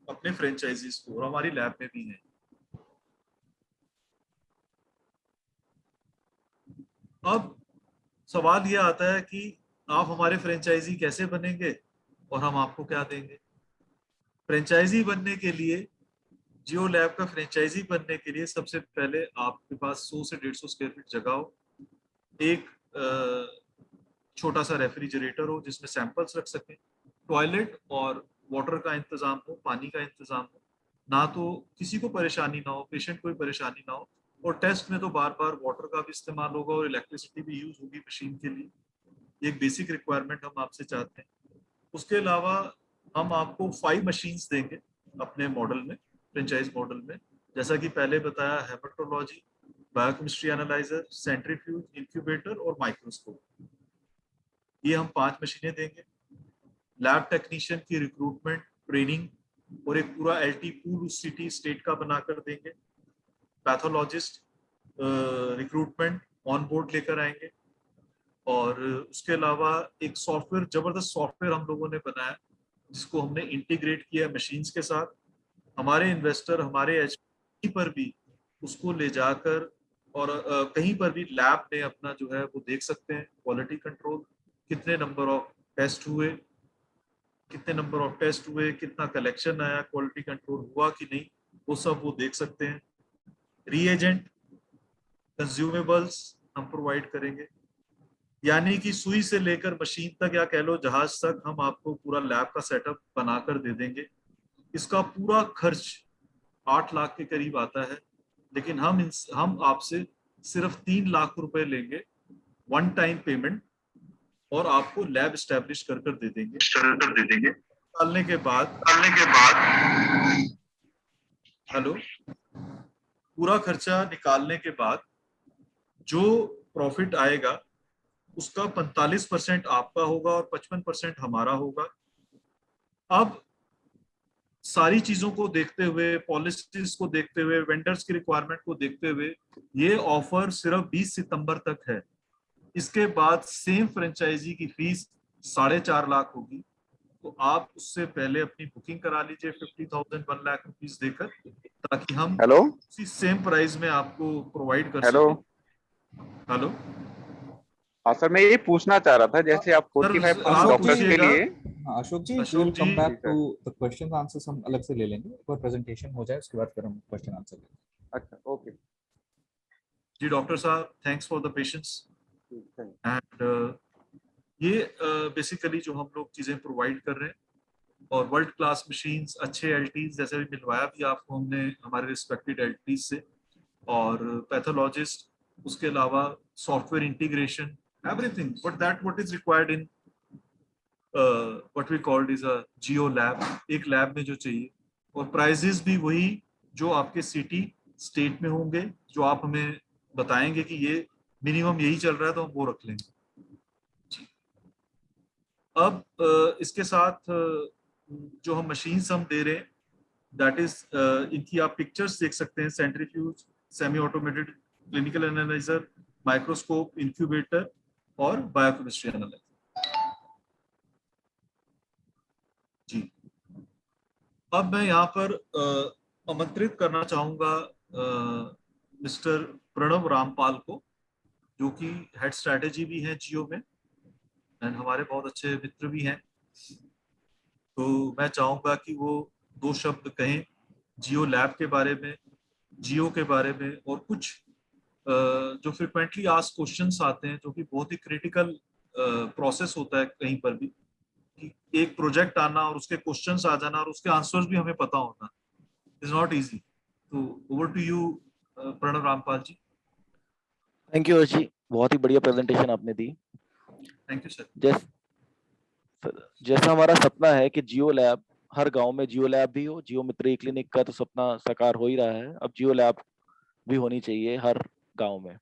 अपने फ्रेंचाइजीज को और हमारी लैब में भी है। अब सवाल ये आता है कि आप हमारे फ्रेंचाइजी कैसे बनेंगे और हम आपको क्या देंगे। फ्रेंचाइजी बनने के लिए, जियो लैब का फ्रेंचाइजी बनने के लिए सबसे पहले आपके पास 100 से 150 स्क्वायर फीट जगह हो, एक छोटा सा रेफ्रिजरेटर हो जिसमें सैंपल्स रख सकें, टॉयलेट और वाटर का इंतजाम हो, पानी का इंतजाम हो, ना तो किसी को परेशानी ना हो, पेशेंट को भी परेशानी ना हो। और टेस्ट में तो बार बार वाटर का भी इस्तेमाल होगा और इलेक्ट्रिसिटी भी यूज होगी मशीन के लिए। एक बेसिक रिक्वायरमेंट हम आपसे चाहते हैं। उसके अलावा हम आपको 5 मशीन्स देंगे अपने मॉडल में, फ्रेंचाइज मॉडल में, जैसा कि पहले बताया, haematology, biochemistry analyser, centrifuge, incubator और माइक्रोस्कोप। ये हम 5 मशीनें देंगे। लैब टेक्नीशियन की रिक्रूटमेंट, ट्रेनिंग और एक पूरा LT पूल उस सिटी स्टेट का बनाकर देंगे। पैथोलॉजिस्ट रिक्रूटमेंट ऑन बोर्ड लेकर आएंगे। और उसके अलावा एक सॉफ्टवेयर, जबरदस्त सॉफ्टवेयर हम लोगों ने बनाया जिसको हमने इंटीग्रेट किया मशीन्स के साथ। हमारे इन्वेस्टर हमारे HP पर भी उसको ले जाकर और कहीं पर भी लैब में अपना जो है वो देख सकते हैं। क्वालिटी कंट्रोल, कितने नंबर ऑफ टेस्ट हुए, कितना कलेक्शन आया, क्वालिटी कंट्रोल हुआ कि नहीं, वो सब वो देख सकते हैं। रीएजेंट, कंज्यूमेबल्स हम प्रोवाइड करेंगे। यानी कि सुई से लेकर मशीन तक या कह लो जहाज तक हम आपको पूरा लैब का सेटअप बनाकर दे देंगे। इसका पूरा खर्च 8 लाख के करीब आता है, लेकिन हम आपसे सिर्फ 3 लाख रुपए लेंगे वन टाइम पेमेंट, और आपको लैब स्टैब्लिश कर दे देंगे। डालने के बाद हेलो, पूरा खर्चा निकालने के बाद जो प्रॉफिट आएगा उसका 45% आपका होगा और 55% हमारा होगा। अब सारी चीजों को देखते हुए, पॉलिसीज को देखते हुए, वेंडर्स की रिक्वायरमेंट को देखते हुए ये ऑफर सिर्फ 20 सितंबर तक है। इसके बाद सेम फ्रेंचाइजी की फीस 4.5 लाख होगी। तो आप उससे पहले अपनी बुकिंग करा लीजिए 50,000 1 लाख रुपीस देकर, ताकि हम हेलो उसी सेम प्राइस में आपको प्रोवाइड कर हेलो सकें। हेलो, हाँ सर, मैं ये पूछना चाह रहा था, जैसे आप सर 45% आप डॉक्टर्स के पूछिएगा। लिए। हाँ अशोक जी, अशोक we'll come जी, back ठीक है। to the questions आंसर्स हम अलग से ले लेंगे, एक बार प्रेजेंटेशन हो जाए उसके बाद फिर हम क्वेश्चन आंसर लेंगे। अच्छा, ओके। जी डॉक्टर साहब, thanks for the patience. And ये बेसिकली जो हम लोग चीजें प्रोवाइड कर रहे हैं, और वर्ल्ड क्लास मशीन्स, अच्छे एलटीज, जैसे भी मिलवाया भी आपको हमने हमारे रिस्पेक्टेड एलटीज से, और पैथोलॉजिस्ट, उसके अलावा software integration, everything what is required in what we called is a Jio lab, एक लैब में जो चाहिए। और प्राइजेस भी वही जो आपके सिटी स्टेट में होंगे, जो आप हमें बताएंगे कि ये मिनिमम यही चल रहा है तो हम वो रख लेंगे। अब इसके साथ जो हम मशीन्स हम दे रहे हैं, दैट इज इनकी आप पिक्चर्स देख सकते हैं। Centrifuge, semi automated clinical analyser, microscope, incubator और बायोकेमिस्ट्री एनालाइजर। जी, अब मैं यहाँ पर आमंत्रित करना चाहूंगा मिस्टर प्रणव रामपाल को, जो कि हेड स्ट्रैटेजी भी है जियो में एंड हमारे बहुत अच्छे मित्र भी हैं। तो मैं चाहूंगा कि वो 2 शब्द कहें जियो लैब के बारे में, जियो के बारे में, और कुछ जो फ्रिक्वेंटली आस्क्ड क्वेश्चंस आते हैं, जो कि बहुत ही क्रिटिकल प्रोसेस होता है कहीं पर भी, कि एक प्रोजेक्ट आना और उसके क्वेश्चंस आ जाना और उसके आंसर्स भी हमें पता होना इज नॉट इजी। तो over to you Pranav Rampal ji. Thank you जी, बहुत ही बढ़िया प्रेजेंटेशन आपने दी। Thank you sir. जैसा हमारा सपना है कि जियो लैब, हर गांव में जियो लैब भी हो, जियो मित्र क्लिनिक का तो सपना साकार हो ही रहा है, अब जियो लैब भी होनी चाहिए हर गांव में।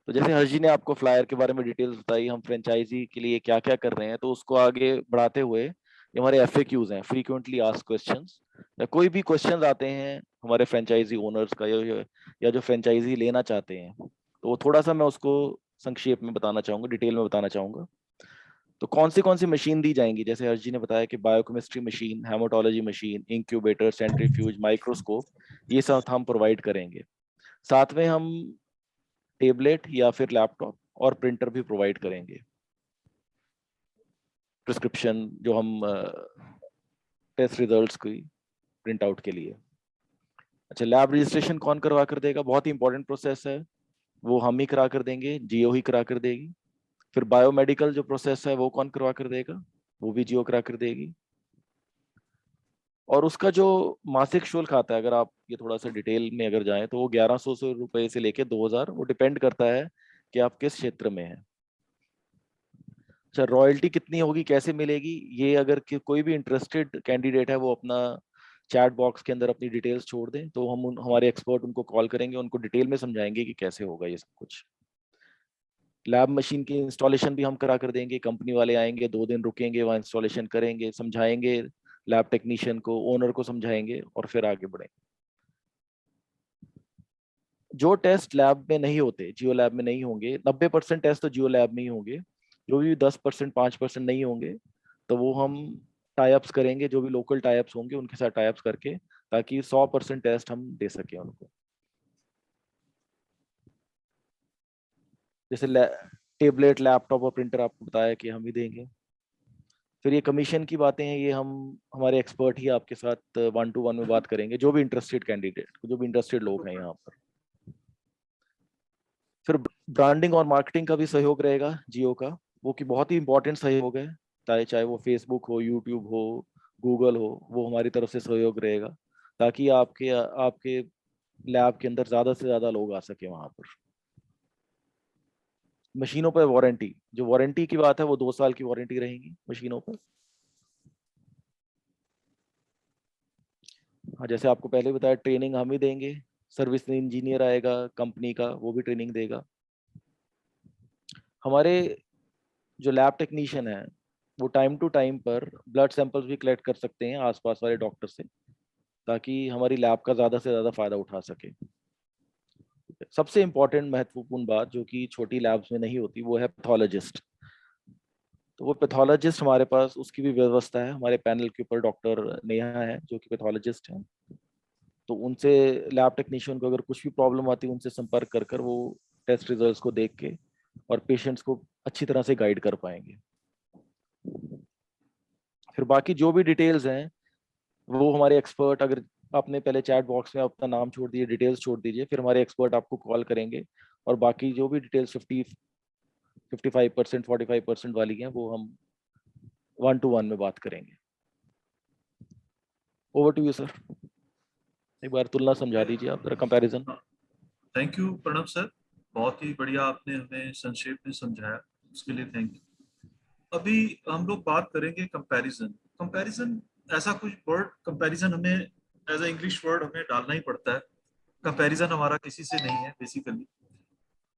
तो जैसे हर्ष जी ने आपको फ्लायर के बारे में डिटेल्स बताई, हम फ्रेंचाइजी के लिए क्या क्या कर रहे हैं, तो उसको आगे बढ़ाते हुए ये हमारे FAQs हैं, फ्रीक्वेंटली आस्क्ड क्वेश्चंस, या कोई भी क्वेश्चंस आते हैं हमारे फ्रेंचाइजी ओनर्स का या जो फ्रेंचाइजी लेना चाहते हैं, तो वो थोड़ा सा मैं उसको संक्षेप में बताना चाहूंगा, डिटेल में बताना चाहूंगा। तो कौन सी मशीन दी जाएंगी, जैसे हर्ष जी ने बताया कि biochemistry machine, haematology machine, incubator, centrifuge, microscope, ये सब हम प्रोवाइड करेंगे। साथ में हम टेबलेट या फिर लैपटॉप और प्रिंटर भी प्रोवाइड करेंगे, प्रिस्क्रिप्शन जो हम टेस्ट रिजल्ट्स की प्रिंट आउट के लिए। अच्छा, लैब रजिस्ट्रेशन कौन करवा कर देगा, बहुत ही इंपॉर्टेंट प्रोसेस है, वो हम ही करा कर देंगे, जियो ही करा कर देगी। फिर बायोमेडिकल जो प्रोसेस है वो कौन करवा कर देगा, वो भी जियो करा कर देगी। और उसका जो मासिक शुल्क आता है, अगर आप ये थोड़ा सा डिटेल में अगर जाएं, तो वो 1100 रुपए से लेके 2000, वो डिपेंड करता है कि आप किस क्षेत्र में हैं। अच्छा, रॉयल्टी कितनी होगी, कैसे मिलेगी, ये अगर कोई भी इंटरेस्टेड कैंडिडेट है वो अपना चैट बॉक्स के अंदर अपनी डिटेल्स छोड़ दें, तो हम हमारे एक्सपर्ट उनको कॉल करेंगे, उनको डिटेल में समझाएंगे कि कैसे होगा ये सब कुछ। लैब मशीन की इंस्टॉलेशन भी हम करा कर देंगे, कंपनी वाले आएंगे, 2 दिन रुकेंगे, वहाँ इंस्टॉलेशन करेंगे, समझाएंगे लैब टेक्नीशियन को, ओनर को समझाएंगे, और फिर आगे बढ़ेंगे। जो टेस्ट लैब में नहीं होते, जियो लैब में नहीं होंगे, 90% टेस्ट तो जियो लैब में ही होंगे, जो भी 10% 5% नहीं होंगे, तो वो हम टाई-अप्स करेंगे, जो भी लोकल टाई-अप्स होंगे उनके साथ टाई-अप्स करके, ताकि 100% टेस्ट हम दे सकें उनको। जैसे टेबलेट, लैपटॉप और प्रिंटर आपको बताया कि हम ही देंगे। फिर ये कमीशन की बातें हैं, ये हम हमारे एक्सपर्ट ही आपके साथ 1-to-1 में बात करेंगे, जो भी इंटरेस्टेड कैंडिडेट, जो भी इंटरेस्टेड लोग हैं यहाँ पर। फिर ब्रांडिंग और मार्केटिंग का भी सहयोग रहेगा जियो का, वो कि बहुत ही इंपॉर्टेंट सहयोग है, चाहे वो फेसबुक हो, यूट्यूब हो, गूगल हो, वो हमारी तरफ से सहयोग रहेगा ताकि आपके आपके लैब के अंदर ज्यादा से ज्यादा लोग आ सके वहां पर। मशीनों पर वारंटी, जो वारंटी की बात है वो 2 साल की वारंटी रहेगी मशीनों पर। हाँ, जैसे आपको पहले बताया, ट्रेनिंग हम ही देंगे, सर्विस इंजीनियर आएगा कंपनी का, वो भी ट्रेनिंग देगा। हमारे जो लैब टेक्नीशियन है वो टाइम टू टाइम पर ब्लड सैंपल्स भी कलेक्ट कर सकते हैं आसपास वाले डॉक्टर से, ताकि हमारी लैब का ज्यादा से ज्यादा फायदा उठा सके। सबसे इम्पोर्टेंट महत्वपूर्ण बात जो कि छोटी लैब्स में नहीं होती, वो है पैथोलॉजिस्ट। तो वो पैथोलॉजिस्ट हमारे पास, उसकी भी व्यवस्था है। हमारे पैनल के ऊपर डॉक्टर नेहा है जो कि पैथोलॉजिस्ट है, तो उनसे लैब टेक्नीशियन को अगर कुछ भी प्रॉब्लम आती है उनसे संपर्क कर कर वो टेस्ट रिजल्ट्स को देख के और पेशेंट्स को अच्छी तरह से गाइड कर पाएंगे। फिर बाकी जो भी डिटेल्स हैं वो हमारे एक्सपर्ट, अगर आपने पहले चैट बॉक्स में अपना नाम छोड़ दिए, डिटेल्स छोड़ दीजिए, फिर हमारे एक्सपर्ट आपको कॉल करेंगे और बाकी जो भी डिटेल्स 55% 45% वाली हैं वो हम 1-to-1 में बात करेंगे। ओवर टू यू सर, एक बार तुलना समझा दीजिए आप, जरा comparison. Thank you Pranav sir, बहुत ही बढ़िया आपने हमें संक्षेप में समझाया, उसके लिए थैंक यू। अभी हम लोग बात करेंगे कंपैरिजन। कंपैरिजन ऐसा कुछ वर्ड, कंपैरिजन हमें एज अ इंग्लिश वर्ड हमें डालना ही पड़ता है। कंपैरिजन हमारा किसी से नहीं है बेसिकली।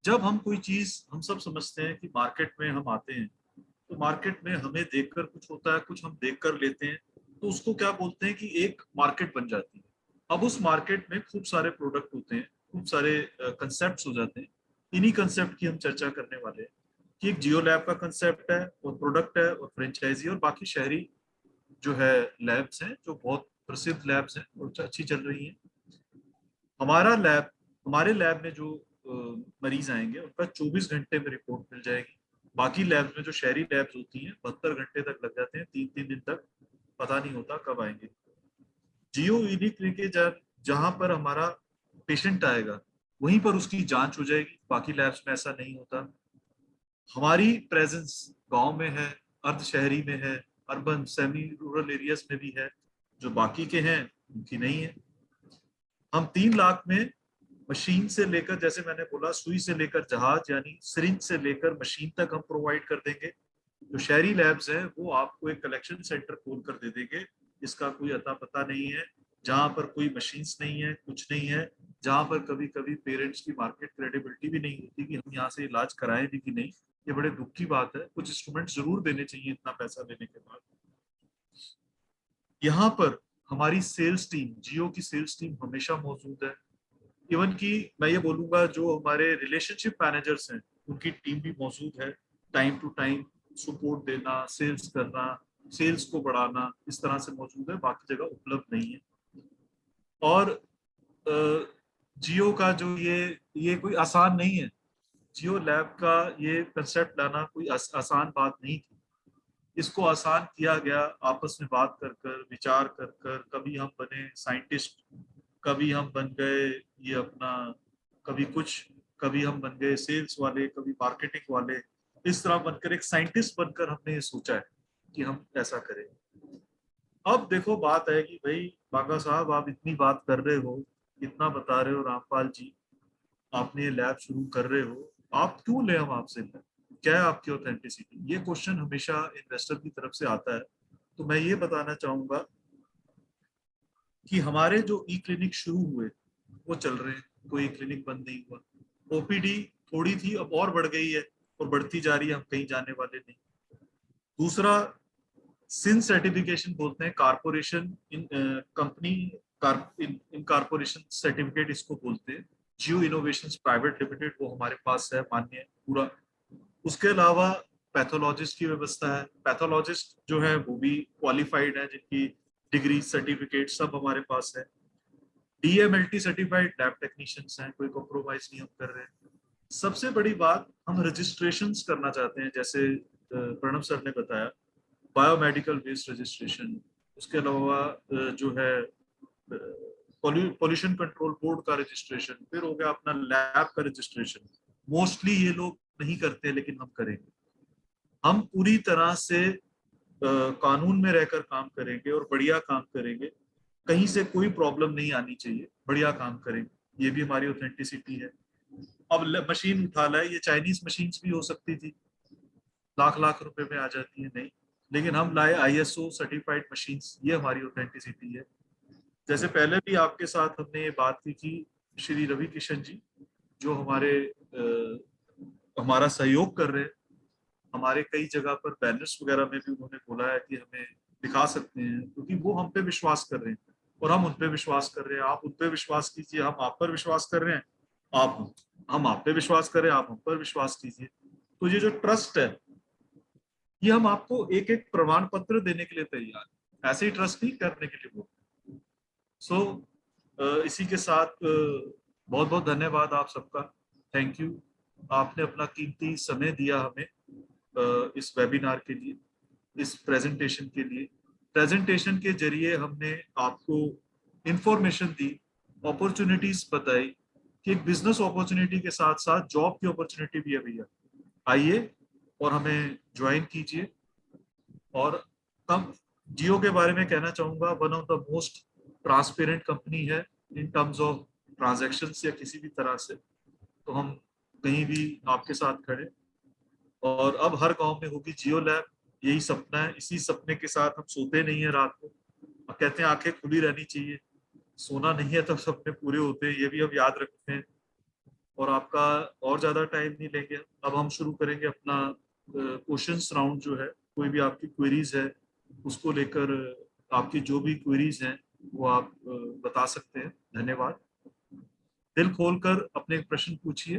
जब हम कोई चीज, हम सब समझते हैं कि मार्केट में हम आते हैं तो मार्केट में हमें देखकर कुछ होता है, कुछ हम देखकर लेते हैं, तो उसको क्या बोलते हैं कि एक मार्केट बन जाती है। अब उस मार्केट में खूब सारे प्रोडक्ट होते हैं, खूब सारे कंसेप्ट हो जाते हैं। इन्हीं कंसेप्ट की हम चर्चा करने वाले हैं कि एक जियो लैब का कंसेप्ट है और प्रोडक्ट है और फ्रेंचाइजी और बाकी शहरी जो है लैब्स हैं, जो बहुत प्रसिद्ध लैब्स हैं और अच्छी चल रही हैं। हमारा लैब, हमारे लैब में जो मरीज आएंगे उनका 24 घंटे में रिपोर्ट मिल जाएगी। बाकी लैब्स में जो शहरी लैब्स होती हैं 72 घंटे तक लग जाते हैं, 3-3 दिन तक पता नहीं होता कब आएंगे। जियो यूनिक लेके जहां पर हमारा पेशेंट आएगा वहीं पर उसकी जांच हो जाएगी, बाकी लैब्स में ऐसा नहीं होता। हमारी प्रेजेंस गांव में है, अर्ध शहरी में है, अर्बन सेमी रूरल एरियाज में भी है, जो बाकी के हैं उनकी नहीं है। हम 3 लाख में मशीन से लेकर, जैसे मैंने बोला, सुई से लेकर जहाज यानी सिरिंज से लेकर मशीन तक हम प्रोवाइड कर देंगे। जो शहरी लैब्स हैं वो आपको एक कलेक्शन सेंटर खोल कर दे देंगे जिसका कोई अता पता नहीं है, जहां पर कोई मशीन्स नहीं है, कुछ नहीं है, जहां पर कभी कभी पेरेंट्स की मार्केट क्रेडिबिलिटी भी नहीं होती कि हम यहाँ से इलाज कराएं भी कि नहीं। ये बड़े दुख की बात है, कुछ इंस्ट्रूमेंट जरूर देने चाहिए इतना पैसा देने के बाद। यहाँ पर हमारी सेल्स टीम, जियो की सेल्स टीम हमेशा मौजूद है। इवन कि मैं ये बोलूंगा जो हमारे रिलेशनशिप मैनेजर्स हैं उनकी टीम भी मौजूद है, टाइम टू टाइम सपोर्ट देना, सेल्स करना, सेल्स को बढ़ाना, इस तरह से मौजूद है, बाकी जगह उपलब्ध नहीं है। और जियो का जो ये कोई आसान नहीं है, जियो लैब का ये कंसेप्ट लाना कोई आसान बात नहीं थी। इसको आसान किया गया आपस में बात कर कर, विचार कर कर। कभी हम बने साइंटिस्ट, कभी हम बन गए ये अपना, कभी कुछ, कभी हम बन गए सेल्स वाले, कभी मार्केटिंग वाले। इस तरह बनकर एक साइंटिस्ट बनकर हमने ये सोचा है कि हम ऐसा करें। अब देखो बात है कि भाई बागा साहब, आप इतनी बात कर रहे हो, इतना बता रहे हो, रामपाल जी आपने ये लैब शुरू कर रहे हो, आप क्यों ले हम आपसे लैब? क्या है आपकी ऑथेंटिसिटी? ये क्वेश्चन हमेशा इन्वेस्टर की तरफ से आता है। तो मैं ये बताना चाहूंगा कि हमारे जो ई क्लिनिक शुरू हुए वो चल रहे हैं, कोई क्लिनिक बंद नहीं हुआ। ओपीडी थोड़ी थी, अब और बढ़ गई है और बढ़ती जा रही है, हम कहीं जाने वाले नहीं। दूसरा, सिन सर्टिफिकेशन बोलते हैं, कारपोरेशन इन कंपनी इन कारपोरेशन सर्टिफिकेट इसको बोलते हैं। जियो इनोवेशंस प्राइवेट लिमिटेड वो हमारे पास है, मान्य है पूरा। उसके अलावा पैथोलॉजिस्ट की व्यवस्था है। पैथोलॉजिस्ट जो है वो भी क्वालिफाइड है, जिनकी डिग्री सर्टिफिकेट सब हमारे पास है। डीएमएलटी सर्टिफाइड लैब टेक्नीशियंस हैं, कोई कॉम्प्रोमाइज नहीं हम कर रहे हैं। सबसे बड़ी बात, हम रजिस्ट्रेशंस करना चाहते हैं, जैसे प्रणव सर ने बताया, बायोमेडिकल वेस्ट रजिस्ट्रेशन। उसके अलावा जो है पॉल्यूशन कंट्रोल बोर्ड का रजिस्ट्रेशन, फिर हो गया अपना लैब का रजिस्ट्रेशन। मोस्टली ये लोग नहीं करते, लेकिन हम करेंगे। हम पूरी तरह से कानून में रहकर काम करेंगे और बढ़िया काम करेंगे। कहीं से कोई प्रॉब्लम नहीं आनी चाहिए, बढ़िया काम करेंगे। ये भी हमारी ऑथेंटिसिटी है। अब मशीन उठा लाए, ये चाइनीज मशीन्स भी हो सकती थी, लाख लाख रुपए में आ जाती है, नहीं, लेकिन हम लाए ISO सर्टिफाइड मशीन्स। ये हमारी ऑथेंटिसिटी है। जैसे पहले भी आपके साथ हमने ये बात की थी, श्री रवि किशन जी जो हमारा सहयोग कर रहे हैं, हमारे कई जगह पर बैनर्स वगैरह में भी उन्होंने बोला है कि हमें दिखा सकते हैं, क्योंकि वो हम पे विश्वास कर रहे हैं और हम उन पे विश्वास कर रहे हैं। आप उन पे विश्वास कीजिए, हम आप पर विश्वास कर रहे हैं, हम आप पे विश्वास करें, आप हम पर विश्वास कीजिए। तो ये जो ट्रस्ट है, ये हम आपको एक एक प्रमाण पत्र देने के लिए तैयार हैं, ऐसे ही ट्रस्ट नहीं करने के लिए बोलते। सो इसी के साथ बहुत बहुत धन्यवाद आप सबका। थैंक यू, आपने अपना कीमती समय दिया हमें इस वेबिनार के लिए, इस प्रेजेंटेशन के लिए। प्रेजेंटेशन के जरिए हमने आपको इंफॉर्मेशन दी, अपॉर्चुनिटीज बताई कि एक बिजनेस अपॉर्चुनिटी के साथ साथ जॉब की अपॉर्चुनिटी भी है भैया। आइए और हमें ज्वाइन कीजिए। और हम जियो के बारे में कहना चाहूंगा, one of the most transparent company है इन टर्म्स ऑफ ट्रांजैक्शंस या किसी भी तरह से। तो हम कहीं भी आपके साथ खड़े। और अब हर गांव में होगी जियो लैब, यही सपना है। इसी सपने के साथ हम सोते नहीं है रात को, अब कहते हैं आंखें खुली रहनी चाहिए, सोना नहीं है तब सपने पूरे होते हैं, ये भी हम याद रखते हैं। और आपका और ज्यादा टाइम नहीं लेंगे, अब हम शुरू करेंगे अपना क्वेश्चंस राउंड जो है। कोई भी आपकी क्वेरीज है उसको लेकर, आपकी जो भी क्वेरीज हैं वो आप बता सकते हैं। धन्यवाद। दिल खोलकर अपने प्रश्न पूछिए,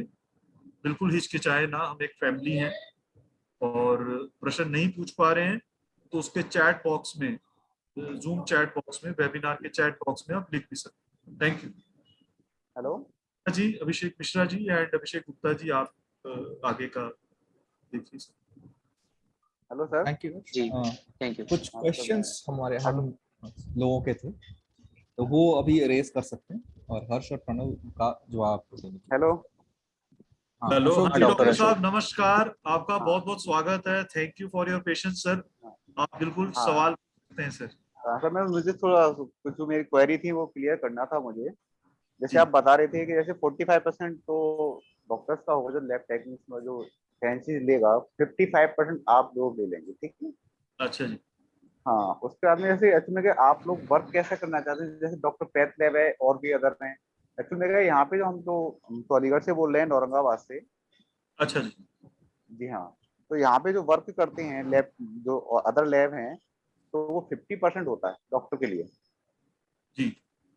बिल्कुल हिचकिचाए ना, हम एक फैमिली हैं। और प्रश्न नहीं पूछ पा रहे हैं तो उसके चैट बॉक्स में, जूम चैट बॉक्स में, वेबिनार के चैट बॉक्स में आप लिख भी सकते हैं। Thank you. हेलो जी, अभिषेक मिश्रा जी एंड अभिषेक गुप्ता जी, आप आगे का देखिए। Hello sir. Thank you. जी थैंक यू। कुछ क्वेश्चंस हम लोगों के थे, तो वो अभी रेज कर सकते हैं और हर्ष और प्रणव का जवाब देने की। हेलो। हाँ, हेलो, अशोक हाँ जी, डॉक्टर अशोक। साहब नमस्कार, आपका हाँ। बहुत बहुत स्वागत है। Thank you for your patience sir. आप बिल्कुल हाँ। सवाल करते हैं सर। सर मैं मुझे थोड़ा कुछ जो मेरी क्वेरी थी वो क्लियर करना था मुझे। जैसे जी। आप बता रहे थे कि जैसे 45% तो डॉक्टर्स का होगा जो लैब टेक्नीशियन में जो फैंसी लेगा, 55% आप लोग ले लेंगे, ठीक है। अच्छा जी। हाँ, उसके बाद में जैसे एक्चुअली में आप लोग वर्क कैसा करना चाहते हैं, जैसे डॉक्टर पैथ लैब है और भी अदर हैं। एक्चुअली में यहाँ पे जो हम तो अलीगढ़ से बोल रहे हैं, औरंगाबाद से। अच्छा जी। जी हाँ। तो यहाँ पे जो वर्क करते हैं लैब, जो अदर लैब हैं, तो वो 50% होता है डॉक्टर के लिए। जी।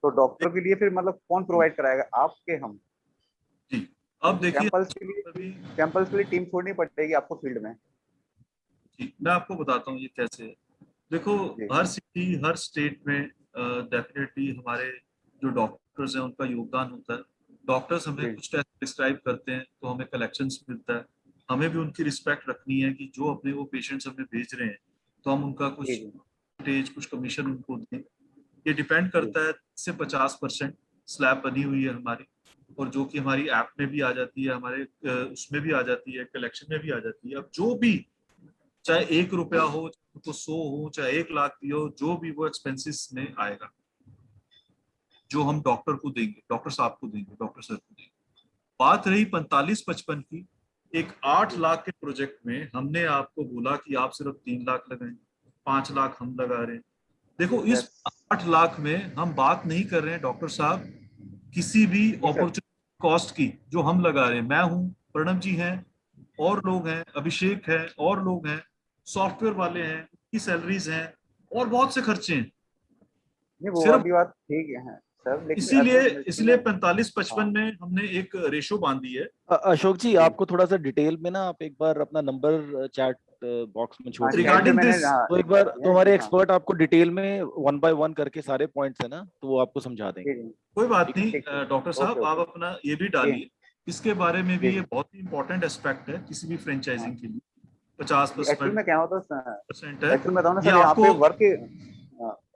तो डॉक्टर के लिए फिर मतलब कौन प्रोवाइड कराएगा, आप के हम? जी, अब देखिए अभी, सैंपल्स के लिए टीम छोड़नी पड़ेगी आपको फील्ड में? जी मैं आपको बताता हूँ ये कैसे है। देखो, जी हर सिटी हर स्टेट में डेफिनेटली हमारे जो डॉक्टर्स हैं उनका योगदान होता है। डॉक्टर्स हमें जी कुछ टेस्ट प्रिस्क्राइब करते हैं तो हमें कलेक्शंस मिलता है। हमें भी उनकी रिस्पेक्ट रखनी है कि जो अपने वो पेशेंट्स हमें भेज रहे हैं तो हम उनका जी कुछ परसेंटेज, कुछ कमीशन उनको दें। ये डिपेंड करता है, से 50% स्लैब बनी हुई है हमारी, और जो कि हमारी ऐप में भी आ जाती है, हमारे उसमें भी आ जाती है, कलेक्शन में भी आ जाती है। अब जो भी, चाहे 1 रुपया हो, चाहे 100 हो, चाहे 1 लाख भी हो, जो भी वो एक्सपेंसिस में आएगा, जो हम डॉक्टर को देंगे, डॉक्टर साहब को देंगे, डॉक्टर सर को देंगे। बात रही 45-55 की, एक 8 लाख के प्रोजेक्ट में हमने आपको बोला कि आप सिर्फ 3 लाख लगाएं, 5 लाख हम लगा रहे हैं। देखो, इस यस 8 लाख में हम बात नहीं कर रहे हैं डॉक्टर साहब किसी भी जी सर। अपॉर्चुनिटी कॉस्ट की जो हम लगा रहे हैं। मैं हूं, प्रणव जी हैं, और लोग हैं, अभिषेक है, और लोग हैं, सॉफ्टवेयर वाले हैं, की सैलरीज हैं, और बहुत से खर्चे हैं। नहीं वो सिर्फ वाली बात ठीक है सर, लेकिन इसीलिए इसमें 45-55 हाँ में हमने एक रेशो बांधी है। अशोक जी, जी आपको थोड़ा सा डिटेल में ना आप एक बार अपना नंबर चैट बॉक्स में हाँ, छोड़ चैट दीजिए। में रिगार्डिंग मैंने दिस, हाँ तो एक बार तो हमारे जी हाँ एक्सपर्ट आपको डिटेल में 1 by 1 करके सारे पॉइंट्स है ना, तो वो आपको समझा देंगे। जी कोई बात ठीक है। नहीं ठीक ठीक। डॉक्टर ओके साहब, आप ओके अपना ये भी जी डालिए इसके बारे में जी भी। ये जी बहुत ही इंपॉर्टेंट एस्पेक्ट है किसी भी हाँ फ्रेंचाइजिंग के लिए। जी। एक्चुअल 50% में क्या होता है, है, एक्चुअल में बताऊँ ना ये सर, यहाँ आपको। पे वर्क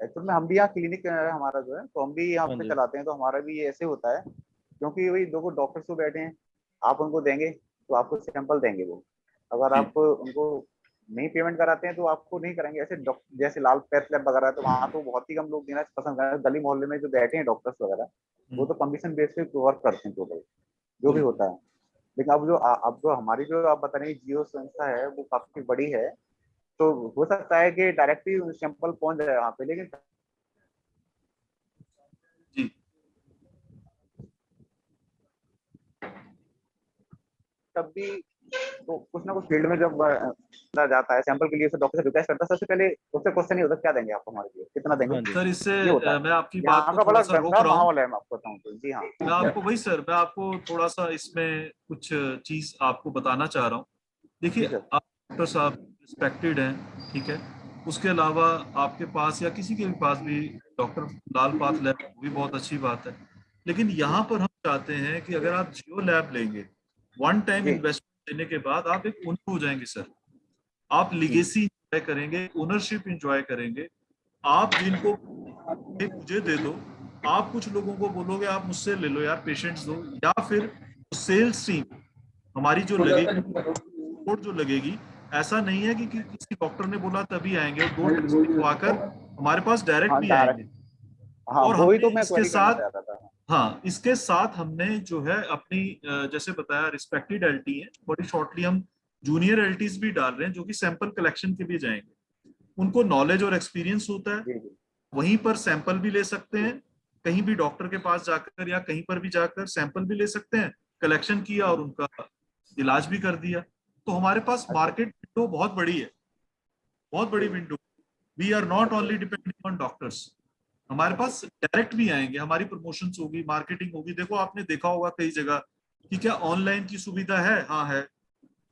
एक्चुअल में हम भी यहाँ क्लिनिक हमारा जो है, तो हम भी यहाँ हाँ पे जी। चलाते हैं, तो हमारा भी ये ऐसे होता है। क्योंकि वही दो डॉक्टर्स तो बैठे हैं, आप उनको देंगे, तो आपको सैंपल देंगे वो। अगर जी। आप उनको नहीं पेमेंट कराते हैं तो आपको नहीं करेंगे। ऐसे जैसे लाल पैथ लैब वगैरह है, तो वहाँ तो बहुत ही कम लोग देना पसंद कर रहे हैं। गली मोहल्ले में जो बैठे हैं डॉक्टर्स वगैरह, वो तो कमीशन बेस पे वर्क करते हैं टोटल, जो भी होता है। लेकिन अब जो हमारी जो आप बता रहे हैं जियो संस्था है, वो काफी बड़ी है, तो हो सकता है कि डायरेक्टली सैंपल पहुंच जाए वहाँ पे, लेकिन जी। तब भी तो कुछ ना कुछ फील्ड में जब बंदा जाता है सैंपल के लिए, डॉक्टर से रिक्वेस्ट करता है, सबसे पहले उससे क्वेश्चन ही होता है क्या देंगे आप हमारे लिए, कितना देंगे, हाँ जी। सर इससे ये होता है। मैं आपकी बात यहाँ को का थोड़ा बड़ा सा रोक गंदा रहा हूँ। माहौल है, मैं आपको बताऊँ तो। जी हाँ। मैं आपको वही सर, मैं आपको थोड़ा सा इसमें कुछ चीज आपको बताना चाह रहा हूँ। देखिए, जी सर। आप डॉक्टर साहब रिस्पेक्टेड हैं, ठीक है। उसके अलावा आपके पास या किसी के भी पास भी डॉक्टर लाल पाथ लैब, वो भी बहुत अच्छी बात है। लेकिन यहाँ पर हम चाहते हैं कि अगर आप जियो लैब लेंगे, वन टाइम जी इन्वेस्टमेंट देने के बाद आप एक ओनर हो जाएंगे सर। आप लिगेसी एंजॉय करेंगे, ओनरशिप एंजॉय करेंगे। आप जिनको एक मुझे दे दो, आप कुछ लोगों को बोलोगे आप मुझसे ले लो यार, पेशेंट्स दो, या फिर सेल्स टीम हमारी जो लगेगी, रिपोर्ट जो लगेगी, ऐसा नहीं है कि किसी डॉक्टर ने बोला तभी आएंगे, और 2 टेस्ट लिखवाकर हमारे पास डायरेक्ट हाँ भी डायरेक्ट। आएंगे। हाँ और वही हमने तो मैं इसके क्वेरी करना साथ, चाह रहा था। हाँ इसके साथ हमने जो है अपनी जैसे बताया रिस्पेक्टेड एलटी है, बड़ी शॉर्टली हम जूनियर एलटीज भी डाल रहे हैं जो कि सैंपल कलेक्शन के लिए जाएंगे। उनको नॉलेज और एक्सपीरियंस होता है, जी जी। वहीं पर सैंपल भी ले सकते हैं, कहीं भी डॉक्टर के पास जाकर या कहीं पर भी जाकर सैंपल भी ले सकते हैं, कलेक्शन किया और उनका इलाज भी कर दिया। तो हमारे पास अच्छा मार्केट विंडो बहुत बड़ी है, बहुत बड़ी window. We are not only depending on doctors. हमारे पास डायरेक्ट भी आएंगे, हमारी प्रमोशन होगी, मार्केटिंग होगी। देखो आपने देखा होगा कई जगह कि क्या ऑनलाइन की सुविधा है, हाँ है।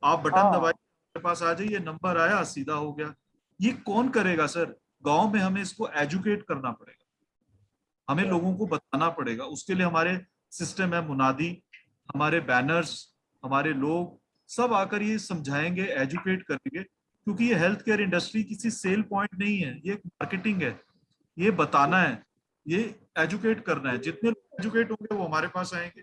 आप बटन दबाइए, हाँ मेरे पास आ जाइए, नंबर आया, सीधा हो गया। ये कौन करेगा सर? गांव में हमें इसको एजुकेट करना पड़ेगा, हमें लोगों को बताना पड़ेगा। उसके लिए हमारे सिस्टम है, मुनादी, हमारे बैनर्स, हमारे लोग सब आकर ये समझाएंगे, एजुकेट करेंगे। क्योंकि ये हेल्थ केयर इंडस्ट्री किसी सेल पॉइंट नहीं है, ये मार्केटिंग है। ये बताना है, ये एजुकेट करना है। जितने लोग एजुकेट होंगे वो हमारे पास आएंगे,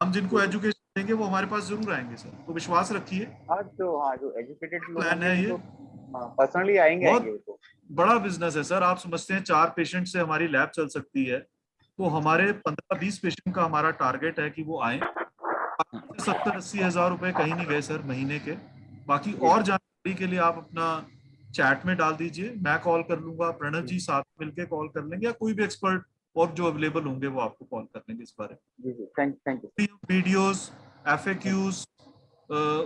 हम जिनको एजुकेशन देंगे वो हमारे पास जरूर आएंगे सर, तो विश्वास रखिए। हाँ जो एजुकेटेड लोग प्लान होंगे है वो ये, तो पर्सनली आएंगे बहुत वो तो। बड़ा बिजनेस है सर। आप समझते हैं 4 पेशेंट से हमारी लैब चल सकती है, तो हमारे 15-20 पेशेंट का हमारा टारगेट है कि वो आए। 70-80 हजार रुपए कहीं नहीं गए सर महीने के। बाकी जी और जानकारी के लिए आप अपना चैट में डाल दीजिए, मैं कॉल कर लूंगा, प्रणव जी साथ मिलके कॉल कर लेंगे, या कोई भी एक्सपर्ट और जो अवेलेबल होंगे वो आपको कॉल कर लेंगे इस बारे जी जी। Thank you. में। वीडियोस, एफएक्यूज,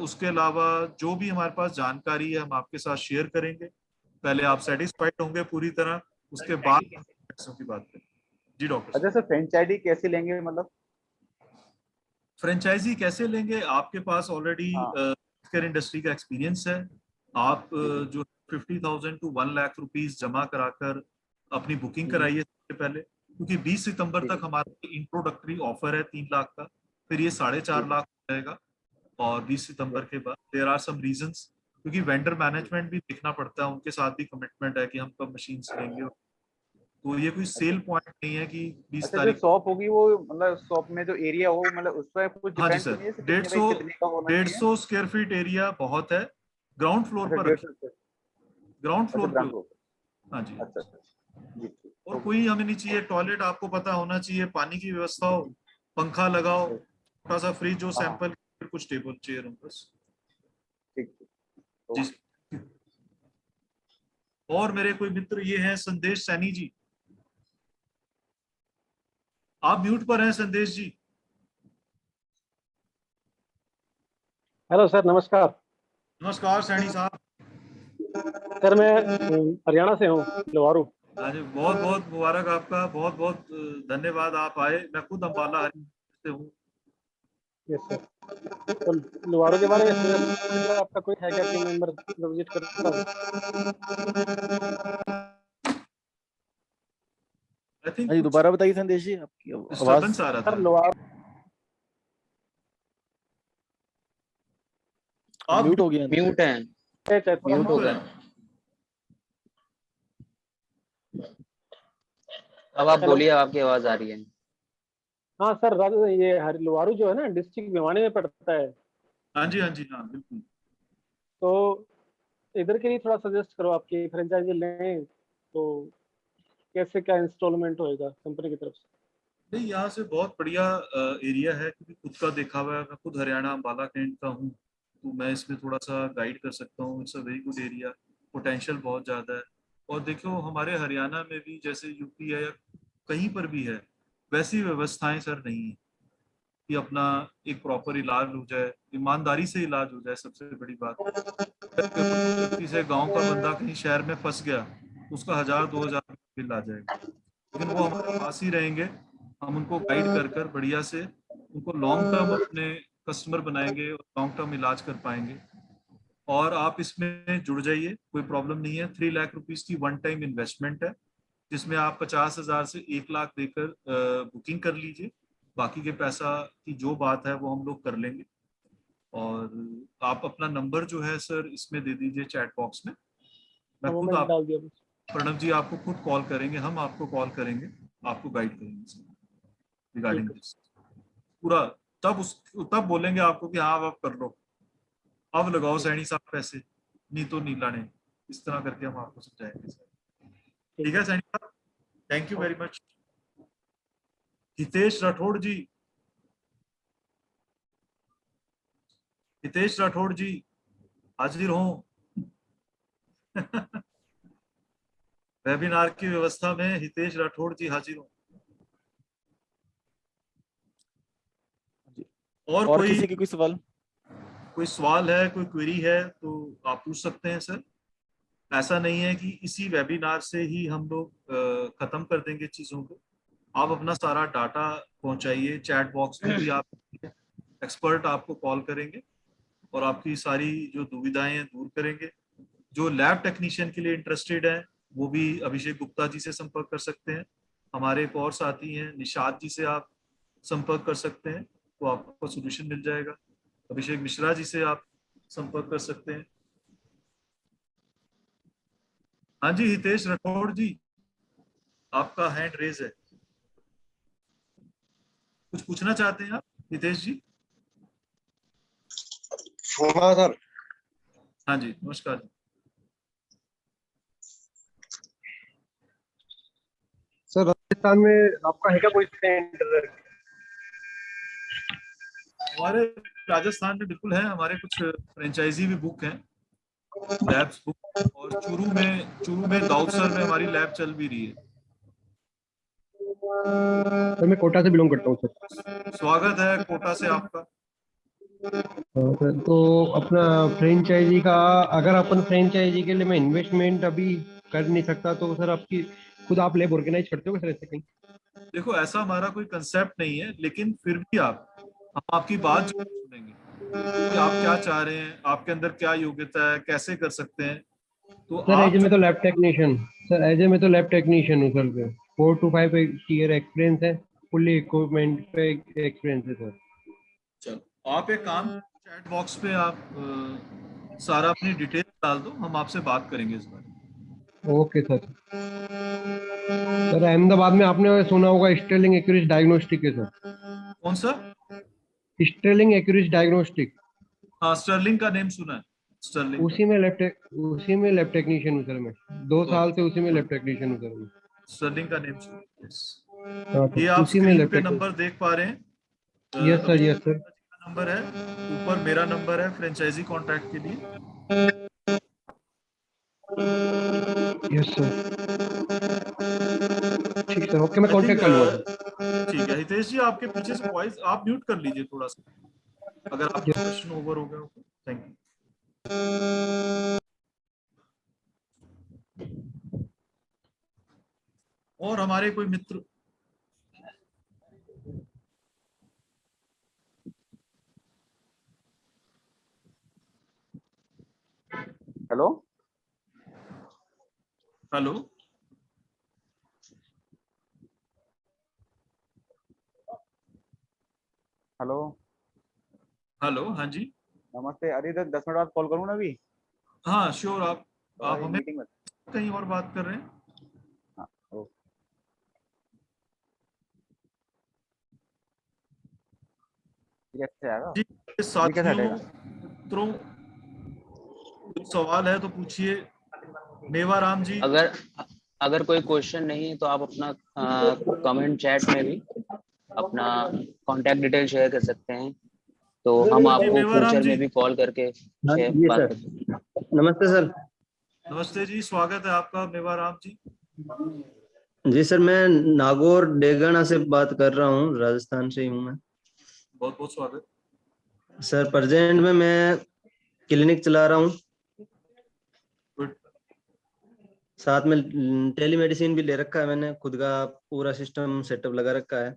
उसके अलावा जो भी हमारे पास जानकारी है हम आपके साथ शेयर करेंगे। पहले आप सेटिस्फाइड होंगे पूरी तरह, उसके बाद हम पैसों की बात करें। जी डॉक्टर अच्छा साहब। सर फ्रेंचाइजी कैसे लेंगे मतलब? फ्रेंचाइजी कैसे लेंगे? आपके पास ऑलरेडी हाँ केयर इंडस्ट्री का एक्सपीरियंस है। आप जी जी। जो 50,000 to 1 लाख रुपीस जमा कराकर अपनी बुकिंग हम्म, कराइए सबसे पहले, क्योंकि 20 सितंबर जी तक जी। हमारा इंट्रोडक्टरी ऑफर है 3 लाख का, फिर ये जी 4.5 जी। लाख हो जाएगा। और 20 जी सितंबर के बाद देयर आर सम रीजंस, क्योंकि वेंडर जी। मैनेजमेंट भी देखना पड़ता है, उनके साथ भी कमिटमेंट है कि हम कब मशीन लेंगे। तो ये कोई अच्छा सेल पॉइंट नहीं है कि 20 अच्छा, जो तारीख शॉप होगी वो मतलब शॉप में जो एरिया हो मतलब उस पर कुछ हाँ जी डिपेंड तो सर, नहीं है जैसे डेढ़ कितने बाई सौ कितने का होना डेढ़ चाहिए? सौ स्क्वायर फीट एरिया बहुत है। ग्राउंड फ्लोर अच्छा पर रखिए, 150। ग्राउंड अच्छा फ्लोर पे ग्राम हो। को। हाँ जी। अच्छा अच्छा। जी ठीक। और ओके। कोई हमें नहीं चाहिए, टॉयलेट आपको पता होना चाहिए, पानी की व्यवस्था हो, पंखा लगाओ, छोटा सा फ्रिज हो, हाँ हाँ सैंपल, फिर कुछ टेबल चेयर हो, बस। ठीक ठीक। जी। ओके। और मेरे कोई मित्र ये हैं संदेश सैनी जी, आप म्यूट पर हैं संदेश जी। हेलो सर, नमस्कार। नमस्कार सैनी साहब। सर मैं हरियाणा से हूँ, लोहारू। हाँ जी, बहुत बहुत मुबारक आपका, बहुत बहुत धन्यवाद आप आए। मैं खुद अम्बाला हरियाणा से हूँ। Yes sir. तो लोहारू के बारे में सर आपका कोई है क्या टीम मेंबर विजिट करता हूँ? आई थिंक हाँ जी, कुछ दोबारा बताइए संदेश जी, आपकी आवाज। डिस्टर्बेंस आ रहा सर था। लोहारू आप म्यूट हो गया। म्यूट है, म्यूट हो म्यूट गए। हैं। अब आप हेलो। बोलिए, आपकी आवाज आ रही है। हाँ सर, ये लोहारू जो है ना डिस्ट्रिक्ट भिवानी में पड़ता है। हाँ जी, हाँ जी, हाँ बिल्कुल। तो इधर के लिए थोड़ा सजेस्ट करो, आपकी फ्रेंचाइजी लें तो कैसे क्या इंस्टॉलमेंट होएगा कंपनी की तरफ से? नहीं, यहाँ से बहुत बढ़िया एरिया है, क्योंकि खुद का देखा हुआ है, मैं खुद हरियाणा अम्बाला कैंट का हूँ, तो मैं इसमें थोड़ा सा गाइड कर सकता हूँ। It's a very good area, potential बहुत ज़्यादा है। और देखो हमारे हरियाणा में भी जैसे यूपी है या कहीं पर भी है, वैसी व्यवस्थाएं सर नहीं है कि अपना एक प्रॉपर इलाज हो जाए, ईमानदारी से इलाज हो जाए। सबसे बड़ी बात, गलती से गांव का बंदा कहीं शहर में फंस गया तो उसका 1000-2000 बिल आ जाएगा, लेकिन वो हमारे पास ही रहेंगे, हम उनको गाइड कर कर बढ़िया से उनको लॉन्ग टर्म अपने कस्टमर बनाएंगे और लॉन्ग टर्म इलाज कर पाएंगे। और आप इसमें जुड़ जाइए, कोई प्रॉब्लम नहीं है। 3 लाख रुपीज की वन टाइम इन्वेस्टमेंट है, जिसमें आप 50,000 से 1 लाख देकर बुकिंग कर लीजिए। बाकी के पैसा की जो बात है वो हम लोग कर लेंगे। और आप अपना नंबर जो है सर इसमें दे दीजिए चैट बॉक्स में। मैं हाँ, वो खुद मैंने आप डाल दिया बस। प्रणव जी आपको खुद कॉल करेंगे, हम आपको कॉल करेंगे, आपको गाइड करेंगे ठीक रिगार्डिंग है। दिस पूरा। तब बोलेंगे आपको कि हाँ अब आप कर लो, अब लगाओ ठीक सैनी साहब पैसे, नहीं तो नहीं लाने। इस तरह करके हम आपको समझाएंगे सर। ठीक ठीक है। है सैनी साहब, thank you very okay. Much. Hitesh Rathore ji, Hitesh Rathore ji हाजिर हो। वेबिनार की व्यवस्था में हितेश राठौड़ जी हाजिर हो। और और कोई किसी की कोई सवाल? सवाल है, कोई क्वेरी है तो आप पूछ सकते हैं सर। ऐसा नहीं है कि इसी वेबिनार से ही हम लोग खत्म कर देंगे चीजों को। आप अपना सारा डाटा पहुंचाइए, चैट बॉक्स में भी आप, एक्सपर्ट आपको कॉल करेंगे और आपकी सारी जो दुविधाएं हैं दूर करेंगे। जो लैब टेक्नीशियन के लिए इंटरेस्टेड है वो भी अभिषेक गुप्ता जी से संपर्क कर सकते हैं। हमारे एक और साथी हैं निषाद जी से आप संपर्क कर सकते हैं, तो आपको सोल्यूशन मिल जाएगा। अभिषेक मिश्रा जी से आप संपर्क कर सकते हैं। हाँ जी हितेश राठौड़ जी, आपका हैंड रेज है, कुछ पूछना चाहते हैं आप हितेश जी? हाँ सर। हाँ जी नमस्कार जी। सर राजस्थान में आपका है क्या कोई सेंटर? हमारे राजस्थान में बिल्कुल है, हमारे कुछ फ्रेंचाइजी भी बुक हैं, लैब्स बुक। और चूरू में दाऊदसर में हमारी लैब चल भी रही है। सर मैं कोटा से बिलोंग करता हूँ सर। स्वागत है कोटा से आपका। सर तो अपना फ्रेंचाइजी का, अगर अपन फ्रेंचाइजी के लिए मैं इन्वेस्टमेंट अभी कर नहीं सकता तो सर आपकी खुद आप लैब ऑर्गेनाइज करते हो सर ऐसे कहीं? देखो ऐसा हमारा कोई कंसेप्ट नहीं है, लेकिन फिर भी हम आपकी बात जरूर सुनेंगे कि आप क्या चाह रहे हैं, आपके अंदर क्या योग्यता है, कैसे कर सकते हैं। तो सर एज आप में जो, तो लैब टेक्नीशियन, सर एज में तो लैब टेक्नीशियन हूँ सर। 4 to 5 ईयर एक्सपीरियंस है, फुल्ली इक्विपमेंट पे एक्सपीरियंस है सर। चलो आप एक काम, चैट बॉक्स पे आप सारा अपनी डिटेल डाल दो, हम आपसे बात करेंगे इस बारे में। Okay sir. सर अहमदाबाद में आपने सुना होगा स्टेरलिंग एक्यूरेट डायग्नोस्टिक है सर। कौन सा? स्टेरलिंग एक्यूरेट डायग्नोस्टिक, हाँ स्टर्लिंग का नेम सुना है, स्टर्लिंग का। उसी में लैब टेक्नीशियन हूँ सर मैं। 2 साल गुड से उसी में गुड, लैब टेक्नीशियन हूँ सर मैं। स्टर्लिंग का नेम सुना है, yes। हाँ ये सर आप उसी में स्क्रीन लैब पे टेक्नीशियन। नंबर देख पा रहे हैं, यस सर, अभिषेक यस सर। गुप्ता जी का नंबर है, ऊपर मेरा नंबर है फ्रेंचाइजी कॉन्टैक्ट के लिए। Yes sir. ठीक सर, ओके मैं आई थिंक कांटेक्ट कर लूंगा सर। ठीक है हितेश जी, आपके पीछे से वॉइस आप म्यूट कर लीजिए थोड़ा सा, अगर आपका यस। क्वेश्चन ओवर हो गया हो। Thank you. और हमारे कोई मित्र, हेलो हेलो हेलो हेलो, हाँ जी, नमस्ते। अरे 10 मिनट बाद कॉल करूँ ना अभी? हाँ श्योर। आप अरे हमें मीटिंग में। कहीं और बात कर रहे हैं? हाँ ओके। ये कैसे आएगा? जी ये कैसे साथियों, हटेगा? मित्रों, कोई सवाल है तो पूछिए। मेवाराम जी। अगर कोई क्वेश्चन नहीं है तो आप अपना कमेंट चैट में भी अपना कांटेक्ट डिटेल शेयर कर सकते हैं, तो हम आपको मेवाराम फ्यूचर जी। में भी कॉल करके जी बात सर, कर। नमस्ते सर। नमस्ते जी, स्वागत है आपका मेवाराम जी। जी सर, मैं नागौर डेगाना से बात कर रहा हूँ, राजस्थान से ही हूँ मैं। बहुत बहुत स्वागत सर, प्रेजेंट में मैं क्लिनिक चला रहा हूँ, गुड। साथ में टेलीमेडिसिन भी ले रखा है मैंने, खुद का पूरा सिस्टम सेटअप लगा रखा है।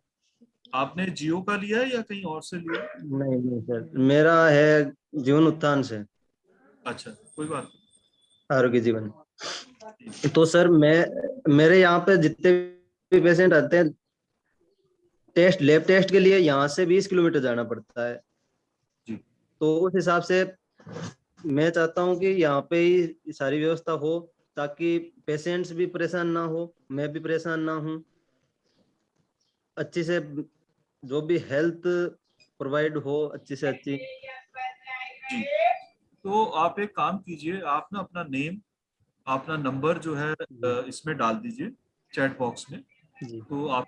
आपने जियो का लिया है या कहीं और से लिया है? नहीं नहीं सर, मेरा है जीवन उत्थान से, अच्छा, कोई बात आरोग्य जीवन। तो सर मेरे यहाँ पे जितने भी पेशेंट आते हैं लैब टेस्ट के लिए, यहाँ से 20 किलोमीटर जाना पड़ता है जी। तो उस हिसाब से मैं चाहता हूँ कि यहाँ पे ही सारी व्यवस्था हो, ताकि पेशेंट्स भी परेशान ना हो, मैं भी परेशान ना हूँ, अच्छी से जो भी हेल्थ प्रोवाइड हो, अच्छी से अच्छी। जी, तो आप एक काम कीजिए, आप ना अपना नेम, अपना नंबर जो है इसमें डाल दीजिए चैट बॉक्स में। तो आप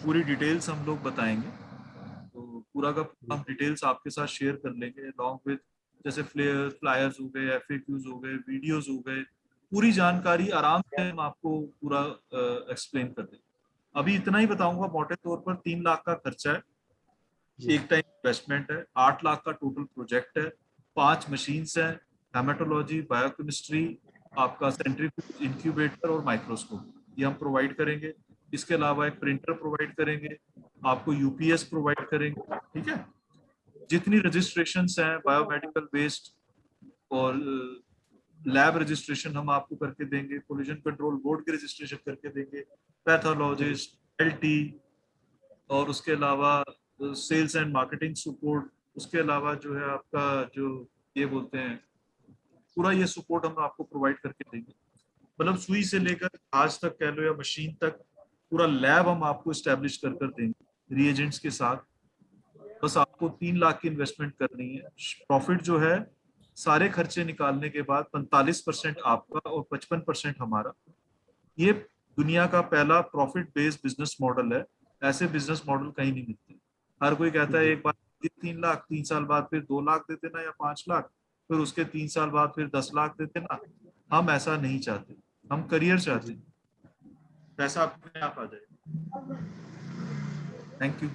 पूरी डिटेल्स हम लोग बताएंगे, तो पूरा का पूरा हम डिटेल्स आपके साथ शेयर कर लेंगे अलॉन्ग विद, जैसे फ्लायर्स हो गए, FAQs हो गए, वीडियोस हो गए, पूरी जानकारी आराम से हम आपको पूरा एक्सप्लेन कर देंगे। अभी इतना ही बताऊंगा, मोटे तौर पर 3 लाख का खर्चा है, एक टाइम इन्वेस्टमेंट है, 8 लाख का टोटल प्रोजेक्ट है, 5 मशीन्स हैं, हेमेटोलॉजी, बायोकेमिस्ट्री, आपका सेंट्रीफ्यूज, इंक्यूबेटर और माइक्रोस्कोप, ये हम प्रोवाइड करेंगे। इसके अलावा एक प्रिंटर प्रोवाइड करेंगे, आपको UPS प्रोवाइड करेंगे, ठीक है। जितनी रजिस्ट्रेशंस हैं बायोमेडिकल वेस्ट और लैब रजिस्ट्रेशन हम आपको करके देंगे, पोल्यूशन कंट्रोल बोर्ड की रजिस्ट्रेशन करके देंगे, पैथोलॉजिस्ट, LT, और उसके अलावा सेल्स एंड मार्केटिंग सपोर्ट, उसके अलावा जो है आपका जो ये बोलते हैं पूरा ये सपोर्ट हम आपको प्रोवाइड करके देंगे। मतलब सुई से लेकर आज तक कह लो या मशीन तक पूरा लैब हम आपको इस्टेब्लिश कर देंगे रिएजेंट्स के साथ। बस आपको 3 लाख की इन्वेस्टमेंट करनी है। प्रॉफिट जो है सारे खर्चे निकालने के बाद 45% आपका और 55% हमारा। ये दुनिया का पहला प्रॉफिट बेस्ड बिजनेस मॉडल है, ऐसे बिजनेस मॉडल कहीं नहीं मिलते। हर कोई कहता है एक बार 3 लाख, 3 साल बाद फिर 2 लाख दे देना या 5 लाख, फिर उसके 3 साल बाद फिर 10 लाख दे देना। हम ऐसा नहीं चाहते, हम करियर चाहते हैं, पैसा अपने आप आ जाए। Thank you.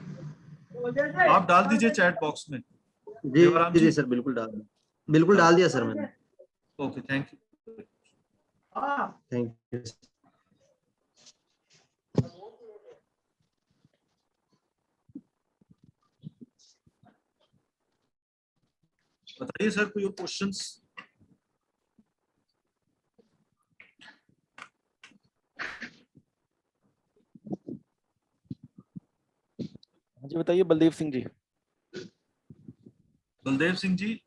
आप डाल दीजिए चैट बॉक्स में। जी जी सर, बिल्कुल डाल दिया सर मैंने। Okay, thank you. Thank you. बताइए सर, कोई और क्वेश्चंस? जी बताइए बलदेव सिंह जी। बलदेव सिंह जी,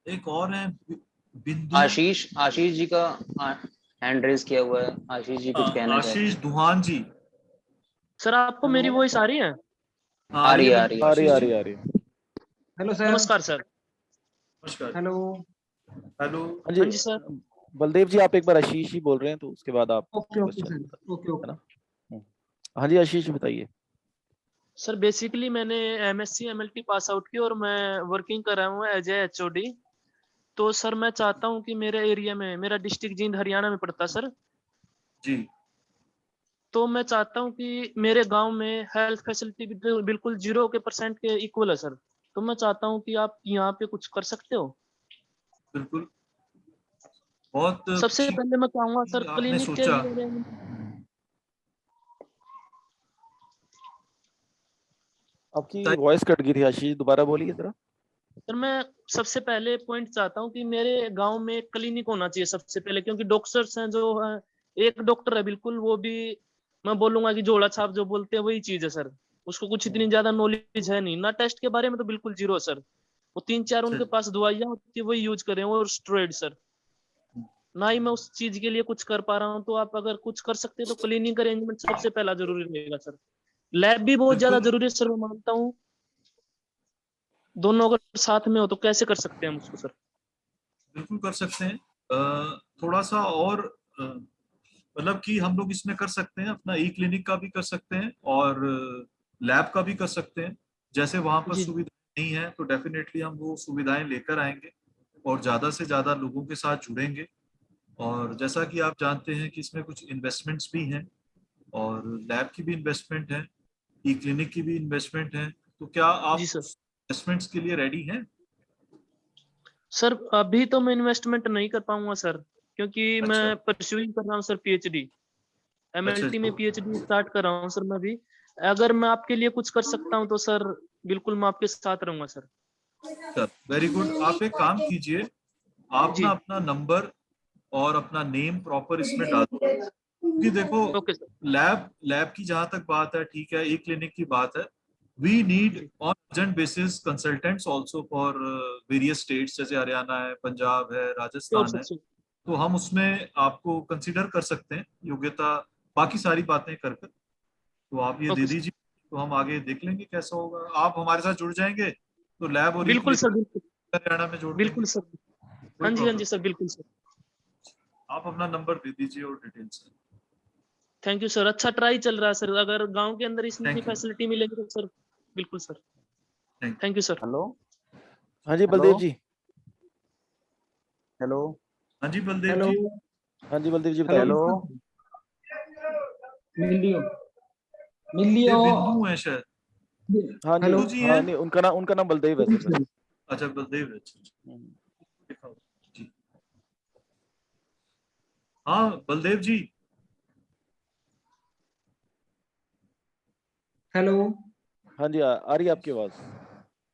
एक और है बिंदु। आशीष जी का हैंड रेज किया हुआ है। आशीष जी कुछ कहना चाहते हैं। आशीष दुहान जी। सर आपको मेरी वॉइस आ रही है? आ रही है। Hello sir. नमस्कार सर। नमस्कार। हेलो। हेलो। हाँ जी सर। बलदेव जी आप एक बार आशीष ही बोल रहे हैं, तो उसके बाद आप ओके सर। ओके। हाँ जी आशीष बताइए। सर बेसिकली मैंने MSc MLT पास आउट की और मैं वर्किंग कर रहा हूँ एज ए HOD। तो सर मैं चाहता हूँ कि मेरे एरिया में, मेरा डिस्ट्रिक्ट जींद हरियाणा में पड़ता सर जी, तो मैं चाहता हूँ कि मेरे गांव में हेल्थ फैसिलिटी बिल्कुल 0% के इक्वल है सर। तो मैं चाहता हूँ कि आप यहाँ पे कुछ कर सकते हो। बिल्कुल। बहुत सबसे पहले मैं चाहूंगा सर आपने क्लिनिक के सोचा। लिए। आपकी वॉइस कट गई थी आशीष, दोबारा बोलिए जरा। सर मैं सबसे पहले पॉइंट चाहता हूँ कि मेरे गांव में क्लिनिक होना चाहिए सबसे पहले, क्योंकि डॉक्टर्स हैं जो है, एक डॉक्टर है बिल्कुल, वो भी मैं बोलूंगा कि झोला छाप जो बोलते हैं वही चीज है सर। उसको कुछ इतनी ज्यादा नॉलेज है नहीं ना, टेस्ट के बारे में तो बिल्कुल जीरो सर। वो 3-4 उनके पास दवाइयां होती है वही यूज करें, और स्टेरॉइड सर। ना ही मैं उस चीज के लिए कुछ कर पा रहा हूँ। तो आप अगर कुछ कर सकते हैं तो क्लिनिक अरेंजमेंट सबसे पहला जरूरी रहेगा सर। लैब भी बहुत ज्यादा बिल्कुल। जरूरी है सर, मैं मानता हूँ। दोनों अगर साथ में हो तो कैसे कर सकते हैं हम उसको सर? बिल्कुल कर सकते हैं। थोड़ा सा और मतलब कि हम लोग इसमें कर सकते हैं, अपना ई क्लिनिक का भी कर सकते हैं और लैब का भी कर सकते हैं। जैसे वहां पर जी सुविधा नहीं है तो डेफिनेटली हम वो सुविधाएं लेकर आएंगे और ज्यादा से ज्यादा लोगों के साथ जुड़ेंगे। और जैसा कि आप जानते हैं कि इसमें कुछ इन्वेस्टमेंट्स भी हैं और लैब की भी इन्वेस्टमेंट है, ई क्लिनिक की भी इन्वेस्टमेंट है। तो क्या आप जी सर। इन्वेस्टमेंट्स के लिए रेडी हैं? सर अभी तो मैं इन्वेस्टमेंट नहीं कर पाऊंगा सर, क्योंकि अच्छा मैं परस्यूइंग कर रहा हूँ सर पीएचडी, अच्छा एमएलटी जी, में पीएचडी स्टार्ट कर रहा हूँ सर मैं भी। अगर मैं आपके लिए कुछ कर सकता हूँ तो सर बिल्कुल मैं आपके साथ रहूंगा सर। Sir very good. आप एक काम कीजिए, आप ना जी अपना नंबर और अपना नेम प्रॉपर इसमें डाल दो। क्योंकि देखो, ओके सर। लैब लैब की जहां तक बात है ठीक है, ई क्लिनिक की बात है, वी नीड जी on urgent basis consultants also for various states, जैसे हरियाणा है, पंजाब है, श्योर राजस्थान सर है। श्योर। तो हम उसमें आपको कंसीडर कर सकते हैं, योग्यता बाकी सारी बातें कर कर। तो आप ये दे ओके सर दीजिए, तो हम आगे देख लेंगे कैसा होगा। आप हमारे साथ जुड़ जाएंगे तो लैब और ई बिल्कुल क्लिनिक सर, बिल्कुल हरियाणा में जोड़ देंगे, बिल्कुल सर। कोई हाँ जी हाँ प्रॉब्लम। जी सर, बिल्कुल सर। आप अपना नंबर दे दीजिए और डिटेल्स। थैंक यू सर, अच्छा ट्राई चल रहा है सर। अगर गांव के अंदर इतनी थैंक यू। फैसिलिटी मिलेगी तो सर बिल्कुल sir. Thank thank you sir. Hello हाँ जी हेलो बलदेव जी। हेलो हाँ जी बलदेव हेलो जी। हाँ जी बलदेव जी हेलो बताइए। हेलो मिलियो ये मिलियो बिंदु है शायद। हाँ जी, हेलो बिंदु जी हाँ हैं। नहीं, उनका नाम बलदेव है सर। अच्छा बलदेव है, अच्छा, अच्छा, हम्म। लिखा हुआ। जी हाँ बलदेव जी। हेलो। हाँ जी, आ रही है आपकी आवाज।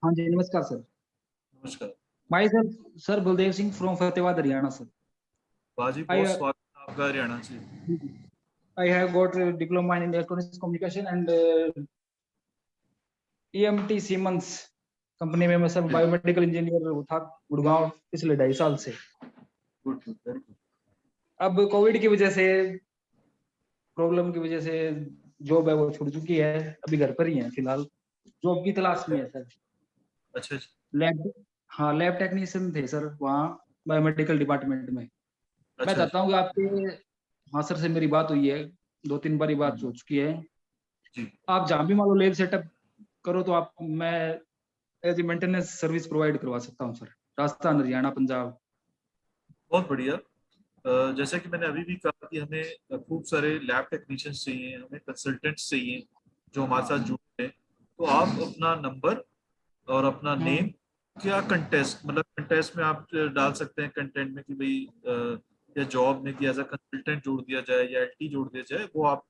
हाँ जी नमस्कार सर। नमस्कार। My sir Baldev Singh from Fatehabad Haryana sir. बाजी आई बहुत स्वागत है आपका हरियाणा से। I have got a diploma in electronics communication and EMT Siemens company में मैं सब बायोमेडिकल इंजीनियर था गुड़गांव पिछले 2.5 साल से। Good good very good. अब कोविड की वजह से, प्रॉब्लम की वजह से जॉब है वो छूट चुकी है, अभी घर पर ही है फिलहाल, जॉब की तलाश में है सर। अच्छा अच्छा लैब, हाँ लैब टेक्नीशियन थे सर वहाँ बायोमेडिकल डिपार्टमेंट में। मैं अच्छा चाहता हूँ कि आपके, हाँ सर से मेरी बात हुई है, 2-3 बारी बात हो चुकी है। जी आप जहाँ भी मान लो लैब सेटअप करो तो आप, मैं as a maintenance service provide करवा सकता हूँ सर, राजस्थान हरियाणा पंजाब। बहुत बढ़िया। जैसा कि मैंने अभी भी कहा कि हमें खूब सारे लैब टेक्नीशियंस चाहिए, हमें कंसल्टेंट्स चाहिए जो हमारे साथ जुड़े हैं। तो आप अपना नंबर और अपना नेम, क्या कंटेस्ट, मतलब कंटेस्ट में आप डाल सकते हैं कंटेंट में कि भाई या जॉब में कि एज अ कंसल्टेंट जोड़ दिया जाए या एलटी जोड़ दिया जाए, वो आप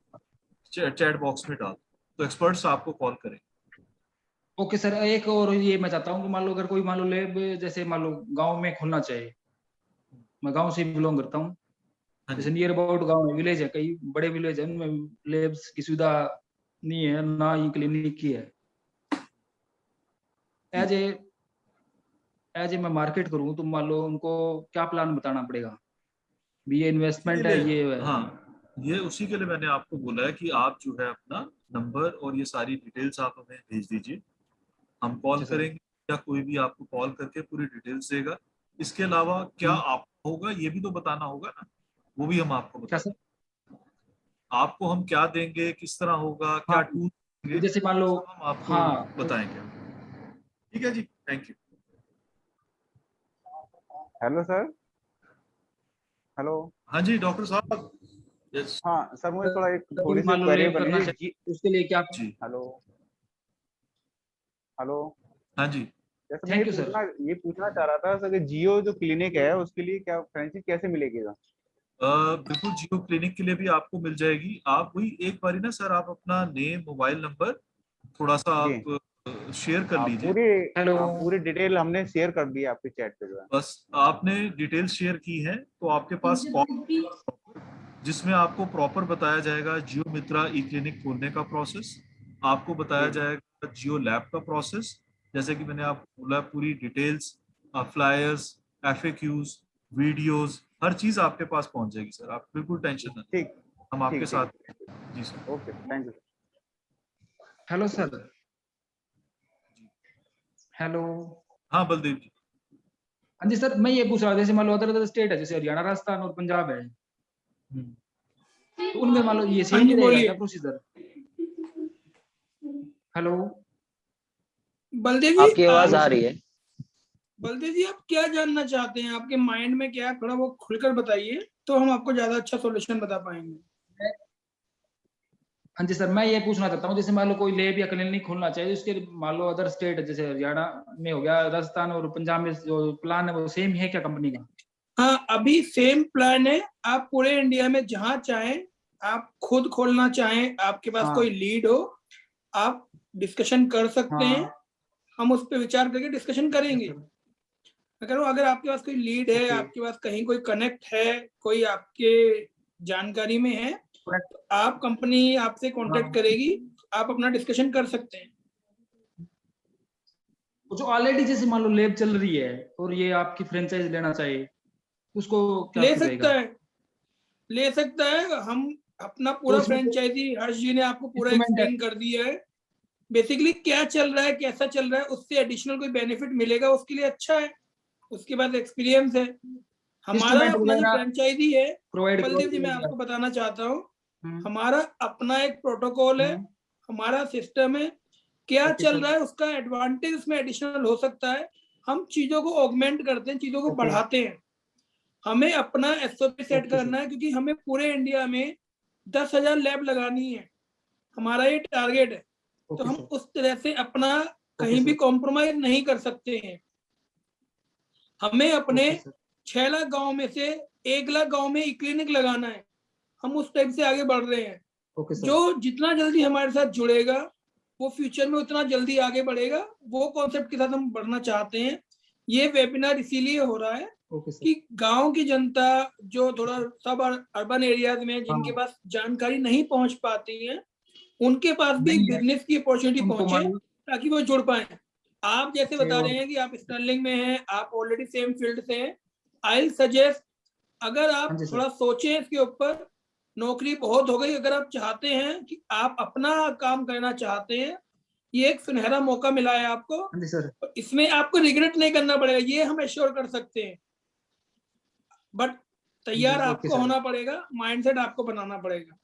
चैट बॉक्स में डाल, तो एक्सपर्ट्स आपको कॉल करें। ओके सर, एक और ये मैं चाहता हूँ कि मान लो अगर कोई मान लो लैब जैसे मान लो गांव में खोलना चाहे, मैं गांव से बिलोंग करता हूँ, हाँ जैसे जी नियर अबाउट गांव है, विलेज है, कई बड़े विलेज है उनमें लैब्स की सुविधा नहीं है, ना ही क्लिनिक की है। जी। एज ए मैं मार्केट करूँ तो मान लो उनको क्या प्लान बताना पड़ेगा, भी ये उसी के इन्वेस्टमेंट है लिए, ये है। हाँ ये उसी के लिए मैंने आपको बोला है कि आप जो है अपना नंबर और ये सारी डिटेल्स आप हमें भेज दीजिए, हम कॉल अच्छा सर। करेंगे या कोई भी आपको कॉल करके पूरी डिटेल्स देगा। इसके अलावा क्या आप होगा ये भी तो बताना होगा ना, वो भी हम आपको क्या बता सर? देंगे। आपको हम क्या देंगे, किस तरह होगा, क्या हाँ टूल देंगे, जैसे मान लो, सब हम आपको हाँ बताएंगे। ठीक है जी, thank you. Hello sir hello. हाँ जी डॉक्टर साहब। यस हाँ सर, मुझे थोड़ा एक अगर थोड़ी सी मान लो क्वेरी लैब करनी करना थी चाहिए उसके लिए क्या? जी। Hello hello. हाँ जी जैसे मैं थैंक यू सर। ये पूछना चाह रहा था सर कि जियो जो क्लिनिक है उसके लिए क्या फ्रेंचाइजी कैसे मिलेगी सर? बिल्कुल जियो क्लिनिक के लिए भी आपको मिल जाएगी। आप वही एक बारी ना सर, आप अपना नेम मोबाइल नंबर थोड़ा सा जी आप शेयर कर लीजिए। पूरी, हेलो। हाँ पूरी डिटेल हमने शेयर कर दी है आपके चैट पे जो है। बस आपने डिटेल्स शेयर की है तो आपके पास कॉल, जिसमें आपको प्रॉपर बताया जाएगा जियो मित्रा ई क्लिनिक खोलने का प्रोसेस, आपको बताया जी जाएगा जियो लैब का प्रोसेस, जैसे कि मैंने आपको बोला पूरी डिटेल्स, फ्लायर्स, एफएक्यूज, वीडियोस, हर चीज आपके पास पहुंच जाएगी सर, आप बिल्कुल टेंशन ना लें, ठीक हम आपके ठीक साथ ठीक हैं। जी sir. Okay thank you. Hello sir. Hello. हाँ बलदेव जी। हाँ जी सर, मैं ये पूछ रहा था, जैसे मान लो अदर स्टेट है, जैसे हरियाणा, राजस्थान और पंजाब है, तो उनमें मान लो ये सेम ही रहेगा क्या प्रोसीजर? हेलो बलदेव जी, आपकी आवाज आ रही है? बलदेव जी, आप क्या जानना चाहते हैं? आपके माइंड में क्या है, थोड़ा वो खुलकर बताइए, तो हम आपको ज्यादा अच्छा सॉल्यूशन बता पाएंगे। हाँ जी सर, मैं ये पूछना चाहता हूँ, जैसे मान लो कोई लैब या क्लिनिक खोलना चाहिए, उसके मान लो अदर स्टेट है, जैसे हरियाणा में हो गया, राजस्थान और पंजाब में जो प्लान है वो सेम है क्या कंपनी का? हाँ, अभी सेम प्लान है। आप पूरे इंडिया में जहाँ चाहें, आप खुद खोलना चाहें, आपके पास कोई लीड हो, आप डिस्कशन कर सकते हैं। हम उस पर विचार करके डिस्कशन करेंगे। अगर आपके पास कोई लीड है, आपके पास कहीं कोई कनेक्ट है, कोई आपके जानकारी में है, तो आप कंपनी आपसे कांटेक्ट करेगी, आप अपना डिस्कशन कर सकते हैं। जो ऑलरेडी जैसे मान लो लैब चल रही है और ये आपकी फ्रेंचाइज लेना चाहिए, उसको क्या ले रहेगा? ले सकता है। हम अपना पूरा फ्रेंचाइजी, हर्ष जी ने आपको पूरा एक्सप्लेन कर दिया है बेसिकली क्या चल रहा है, कैसा चल रहा है। उससे एडिशनल कोई बेनिफिट मिलेगा उसके लिए अच्छा है, उसके बाद एक्सपीरियंस है। हमारा अपना जो फ्रेंचाइजी है, बलदेव जी, मैं आपको बताना चाहता हूँ, हमारा अपना एक प्रोटोकॉल है, हमारा सिस्टम है। क्या चल रहा है उसका एडवांटेज उसमें एडिशनल हो सकता है। हम चीजों को ऑगमेंट करते हैं, चीजों को बढ़ाते हैं। हमें अपना एसओपी सेट करना है, क्योंकि हमें पूरे इंडिया में 10,000 लैब लगानी है, हमारा ये टारगेट है। तो हम उस तरह से अपना कहीं भी कॉम्प्रोमाइज नहीं कर सकते हैं। हमें अपने 6 लाख गांव में से 1 लाख गांव में ई क्लिनिक लगाना है। हम उस टाइप से आगे बढ़ रहे हैं। जो जितना जल्दी हमारे साथ जुड़ेगा, वो फ्यूचर में उतना जल्दी आगे बढ़ेगा। वो कॉन्सेप्ट के साथ हम बढ़ना चाहते हैं। ये वेबिनार इसीलिए हो रहा है कि गांव की जनता जो थोड़ा सब अर्बन एरियाज में जिनके पास जानकारी नहीं पहुंच पाती है, उनके पास भी बिजनेस की अपॉर्चुनिटी पहुंचे, ताकि वो जुड़ पाए। आप जैसे बता रहे हैं कि आप स्टर्लिंग में हैं, आप ऑलरेडी सेम फील्ड से हैं। आई सजेस्ट, अगर आप थोड़ा सोचें इसके ऊपर, नौकरी बहुत हो गई, अगर आप चाहते हैं कि आप अपना काम करना चाहते हैं, ये एक सुनहरा मौका मिला है आपको। इसमें आपको रिग्रेट नहीं करना पड़ेगा, ये हम एश्योर कर सकते हैं। बट तैयार आपको होना पड़ेगा, माइंडसेट आपको बनाना पड़ेगा।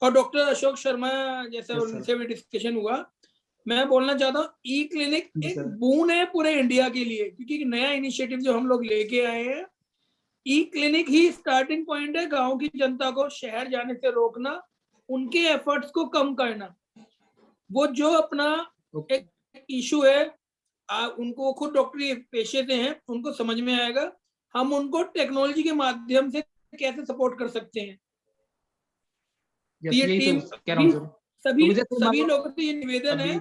और डॉक्टर अशोक शर्मा जैसे उनसे भी डिस्कशन हुआ, मैं बोलना चाहता हूँ, ई क्लिनिक एक बून है पूरे इंडिया के लिए, क्योंकि नया इनिशिएटिव जो हम लोग लेके आए हैं, ई क्लिनिक ही स्टार्टिंग पॉइंट है। गांव की जनता को शहर जाने से रोकना, उनके एफर्ट्स को कम करना। वो जो अपना एक इशू है, उनको खुद डॉक्टरी पेशे से हैं, उनको समझ में आएगा। हम उनको टेक्नोलॉजी के माध्यम से कैसे सपोर्ट कर सकते हैं। ये टीम सभी लोगों से ये निवेदन है।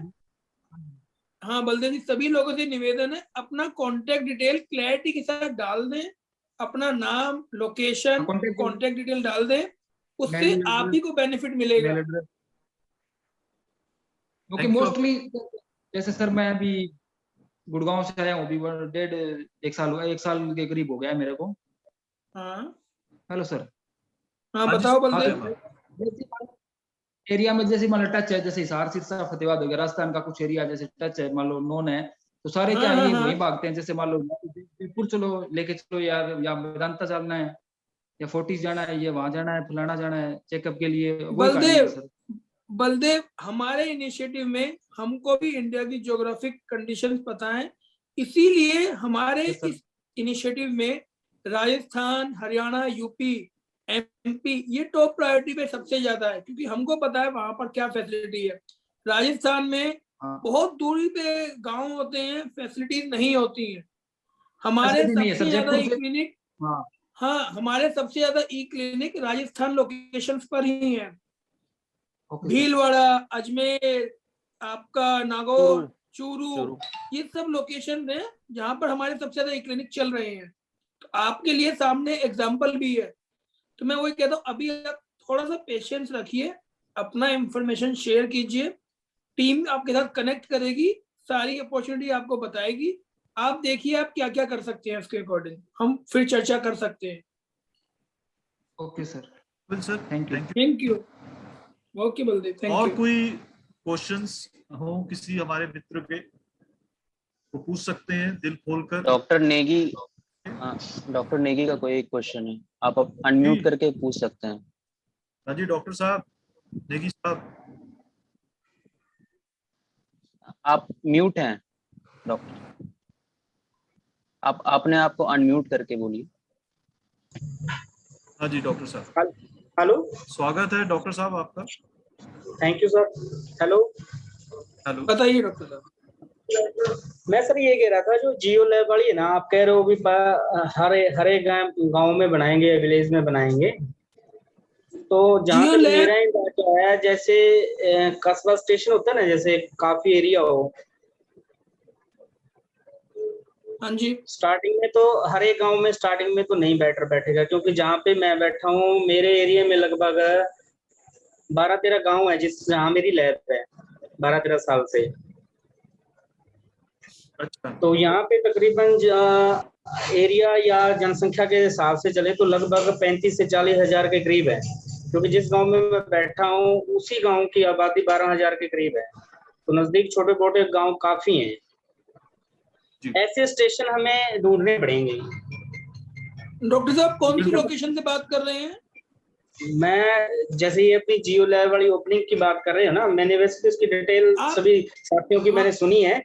हाँ बलदेव जी, सभी लोगों से निवेदन है, अपना कॉन्टेक्ट डिटेल क्लैरिटी के साथ डाल दें, अपना नाम, लोकेशन, कॉन्टेक्ट डिटेल डाल दें, उससे आप ही को बेनिफिट मिलेगा। क्योंकि मोस्टली जैसे सर मैं अभी गुड़गांव से आया हूँ, अभी 1 साल हुआ, 1 साल के करीब हो गया है मेरे को। हाँ हेलो सर। हाँ बताओ बलदेव। एरिया में जैसे मान लो टच है, जैसे हिसार, सिरसा, फतेहाबाद हो गया, राजस्थान का कुछ एरिया जैसे टच है, मान लो नॉन है, तो सारे क्या ये वहीं भागते हैं? जैसे मान लो जयपुर चलो, लेके चलो यार, या वेदांता जाना है, या फोर्टिस जाना है, ये वहां जाना है, फलाना जाना है चेकअप के लिए। बलदेव, हमारे इनिशिएटिव में हमको भी इंडिया की ज्योग्राफिक कंडीशंस पता है, इसीलिए हमारे इस इनिशिएटिव में राजस्थान, हरियाणा, यूपी, एमपी ये टॉप प्रायोरिटी पे सबसे ज्यादा है, क्योंकि हमको पता है वहां पर क्या फैसिलिटी है। राजस्थान में बहुत दूरी पे गांव होते हैं, फैसिलिटीज नहीं होती हैं। हमारे सबसे ज्यादा ई क्लिनिक, हाँ हमारे सबसे ज्यादा ई क्लिनिक राजस्थान लोकेशंस पर ही है। भीलवाड़ा, अजमेर, आपका नागौर, चूरू, ये सब लोकेशन है जहां पर हमारे सबसे ज्यादा ई क्लिनिक चल रहे हैं। तो आपके लिए सामने एग्जाम्पल भी है। तो मैं वही कहता हूँ, अभी आप थोड़ा सा पेशेंस रखिए, अपना इंफॉर्मेशन शेयर कीजिए, टीम आपके साथ कनेक्ट करेगी, सारी अपॉर्चुनिटी आपको बताएगी। आप देखिए आप क्या क्या कर सकते हैं, उसके अकॉर्डिंग हम फिर चर्चा कर सकते हैं। Okay sir. Sir thank you. Thank you. Okay Baldev, thank you. और कोई क्वेश्चंस हो किसी हमारे मित्र के तो पूछ सकते हैं दिल खोलकर। डॉक्टर नेगी, हाँ डॉक्टर नेगी का कोई एक क्वेश्चन है, आप अनम्यूट करके पूछ सकते हैं। हाँ जी डॉक्टर साहब, नेगी साहब आप म्यूट हैं डॉक्टर, आप अपने आप को अनम्यूट करके बोलिए। हाँ जी डॉक्टर साहब। हेलो, स्वागत है डॉक्टर साहब आपका। Thank you sir. Hello hello, बताइए डॉक्टर साहब। मैं सर ये कह रहा था, जो जियो लैब वाली है ना, आप कह रहे हो भी हर एक गांव में बनाएंगे, विलेज में बनाएंगे, तो जहाँ जियो तक लैब, मेरा इलाका है, जैसे कस्बा स्टेशन होता है ना, जैसे काफी एरिया हो, हाँ जी, स्टार्टिंग में तो हर एक गांव में स्टार्टिंग में तो नहीं बैठेगा, क्योंकि जहाँ पे मैं बैठा हूँ मेरे एरिया में लगभग 12-13 गांव है जहाँ मेरी लैब है 12-13 साल से। अच्छा। तो यहाँ पे तकरीबन एरिया या जनसंख्या के हिसाब से चले तो लगभग 35 से 40 हजार के करीब है, क्योंकि जिस गांव में मैं बैठा हूँ उसी गांव की आबादी 12 हजार के करीब है, तो नजदीक छोटे मोटे गांव काफी हैं। ऐसे स्टेशन हमें ढूंढने पड़ेंगे। डॉक्टर साहब कौन सी लोकेशन से बात कर रहे हैं? मैं जैसे ये अपनी जियो लैब वाली ओपनिंग की बात कर रहे हैं ना, मैंने वैसे तो इसकी डिटेल सभी साथियों की मैंने सुनी है।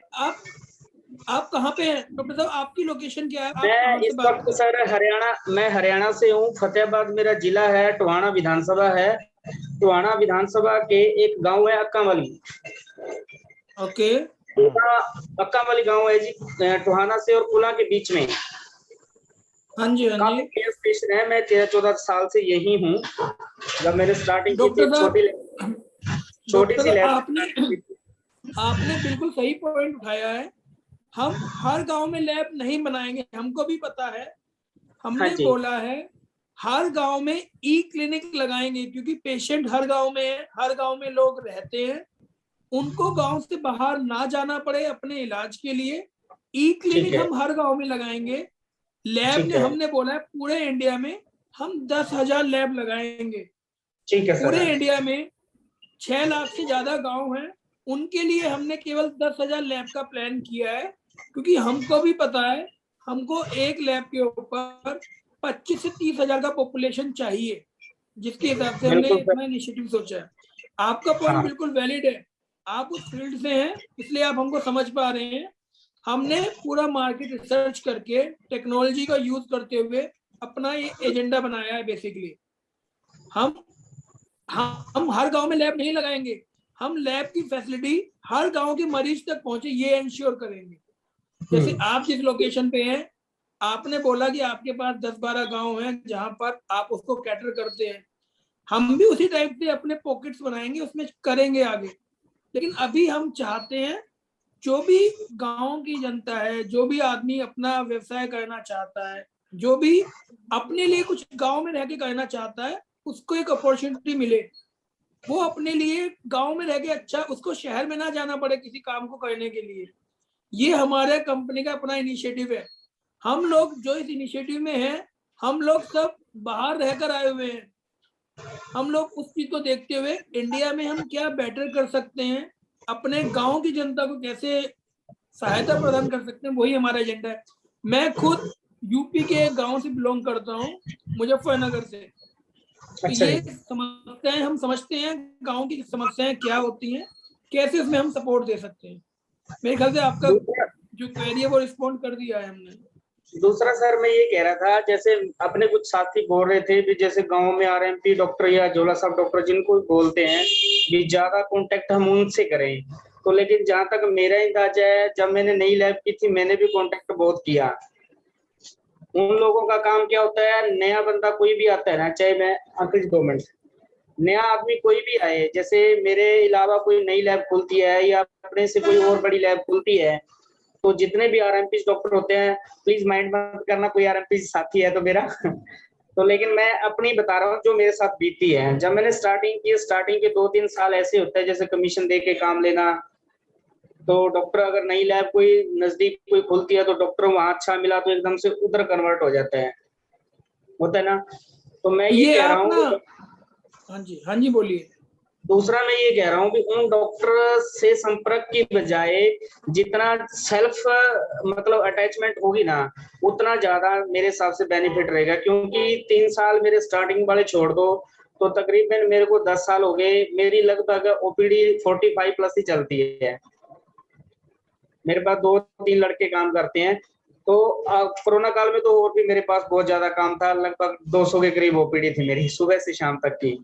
आप कहाँ पे हैं डॉक्टर साहब, आपकी लोकेशन क्या है? आप मैं इस वक्त सर मैं हरियाणा से हूँ, फतेहाबाद मेरा जिला है, टोहाना विधानसभा है। टोहाना विधानसभा के एक गांव है अक्कावाली। ओके, अक्कावाली गांव है जी, टोहाना से और कुला के बीच में। हाँ जी, हाँ जी। काफी स्टेशन है, मैं 13-14 साल से यही हूँ। जब मैंने स्टार्टिंग की थी छोटी सी लैब। आपने बिल्कुल सही पॉइंट उठाया है। हम हर गांव में लैब नहीं बनाएंगे, हमको भी पता है। हमने बोला है हर गांव में ई क्लिनिक लगाएंगे, क्योंकि पेशेंट हर गांव में है, हर गांव में लोग रहते हैं, उनको गांव से बाहर ना जाना पड़े अपने इलाज के लिए। ई क्लिनिक हम हर गांव में लगाएंगे। लैब ने हमने बोला है पूरे इंडिया में हम 10,000 लैब लगाएंगे। पूरे इंडिया में 6 लाख से ज्यादा गांव हैं, उनके लिए हमने केवल 10,000 लैब का प्लान किया है, क्योंकि हमको भी पता है हमको एक लैब के ऊपर 25 से 30 हजार का पॉपुलेशन चाहिए, जिसके हिसाब से हमने इतना इनिशिएटिव सोचा है। आपका पॉइंट बिल्कुल वैलिड है, आप उस फील्ड से हैं इसलिए आप हमको समझ पा रहे हैं। हमने पूरा मार्केट रिसर्च करके टेक्नोलॉजी का यूज करते हुए अपना ये एजेंडा बनाया है। बेसिकली हम हर गांव में लैब नहीं लगाएंगे, हम लैब की फैसिलिटी हर गांव के मरीज तक पहुंचे ये इंश्योर करेंगे। जैसे आप जिस लोकेशन पे हैं, आपने बोला कि आपके पास 10-12 गांव हैं जहां पर आप उसको कैटर करते हैं, हम भी उसी टाइप से अपने पॉकेट्स बनाएंगे, उसमें करेंगे आगे। लेकिन अभी हम चाहते हैं जो भी गांव की जनता है, जो भी आदमी अपना व्यवसाय करना चाहता है, जो भी अपने लिए कुछ गांव में रह के करना चाहता है, उसको एक अपॉर्चुनिटी मिले, वो अपने लिए गांव में रह के अच्छा, उसको शहर में ना जाना पड़े किसी काम को करने के लिए। ये हमारे कंपनी का अपना इनिशिएटिव है। हम लोग जो इस इनिशिएटिव में हैं, हम लोग सब बाहर रहकर आए हुए हैं। हम लोग उस चीज को देखते हुए इंडिया में हम क्या बेटर कर सकते हैं, अपने गांव की जनता को कैसे सहायता प्रदान कर सकते हैं, वही हमारा एजेंडा है। मैं खुद यूपी के गांव से बिलोंग करता हूँ, मुजफ्फरनगर से। ये समस्याएं हम समझते हैं, गांव की समस्याएं क्या होती हैं, कैसे उसमें हम सपोर्ट दे सकते हैं। मेरे ख्याल से आपका जो क्वेरी है वो रिस्पॉन्ड कर दिया है हमने। दूसरा सर मैं ये कह रहा था, जैसे अपने कुछ साथी बोल रहे थे भी जैसे गांव में आरएमपी डॉक्टर या झोला साहब डॉक्टर जिनको बोलते हैं भी ज्यादा कांटेक्ट हम उनसे करें, तो लेकिन जहां तक मेरा अंदाजा है, जब मैंने नई लैब की थी मैंने भी कांटेक्ट बहुत किया। उन लोगों का काम क्या होता है, नया बंदा कोई भी आता है ना, चाहे मैं अंग्रेज गवर्नमेंट, नया आदमी कोई भी आए, जैसे मेरे अलावा कोई नई लैब खुलती है या अपने से कोई और बड़ी लैब खुलती है, तो जितने भी आरएमपी डॉक्टर होते हैं, प्लीज माइंड मत करना कोई आरएमपी साथी है तो मेरा तो लेकिन मैं अपनी बता रहा हूँ जो मेरे साथ बीती है। जब मैंने स्टार्टिंग की, स्टार्टिंग के 2-3 साल ऐसे होता है जैसे कमीशन दे के काम लेना, तो डॉक्टर अगर नई लैब कोई नजदीक कोई खुलती है तो डॉक्टर वहां अच्छा मिला तो एकदम से उधर कन्वर्ट हो जाता है, होता है ना। तो मैं ये कह रहा हूँ, हाँ जी बोलिए। दूसरा मैं ये कह रहा हूँ कि उन डॉक्टर से संपर्क की बजाय जितना सेल्फ मतलब अटैचमेंट होगी ना, उतना ज्यादा मेरे हिसाब से बेनिफिट रहेगा। क्योंकि 3 साल मेरे स्टार्टिंग वाले छोड़ दो तो तकरीबन मेरे को 10 साल हो गए, मेरी लगभग ओपीडी 45 प्लस ही चलती है। मेरे पास 2-3 लड़के काम करते हैं। तो कोरोना काल में तो और भी मेरे पास बहुत ज्यादा काम था, लगभग 200 के करीब ओपीडी थी मेरी सुबह से शाम तक की।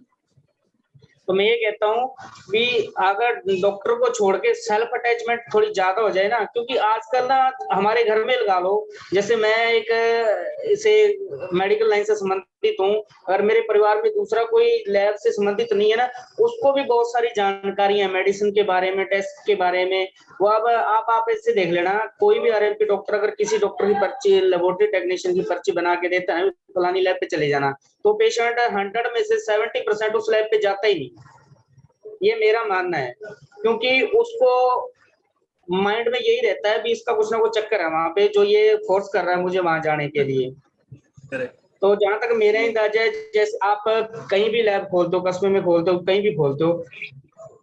तो मैं ये कहता हूँ कि अगर डॉक्टर को छोड़ के सेल्फ अटैचमेंट थोड़ी ज्यादा हो जाए ना, क्योंकि आजकल ना हमारे घर में लगा लो, जैसे मैं एक इसे मेडिकल लाइन से संबंधित हूँ, अगर मेरे परिवार में दूसरा कोई लैब से संबंधित नहीं है ना, उसको भी बहुत सारी जानकारियां मेडिसिन के बारे में, टेस्ट के बारे में, वो अब आप ऐसे देख लेना, कोई भी आरएमपी डॉक्टर अगर किसी डॉक्टर की पर्ची, लेबोरेटरी टेक्नीशियन की पर्ची बना के देता है फलानी लैब पे चले जाना, तो पेशेंट 100 में से 70% उस लैब पे जाता ही नहीं। ये मेरा मानना है, क्योंकि उसको माइंड में यही रहता है भी इसका कुछ ना कुछ चक्कर है वहां पे, जो ये फोर्स कर रहा है मुझे वहां जाने के लिए। तो जहां तक मेरा अंदाजा है, जैसे आप कहीं भी लैब खोलते हो, कस्बे में खोलते हो, कहीं भी खोलते हो,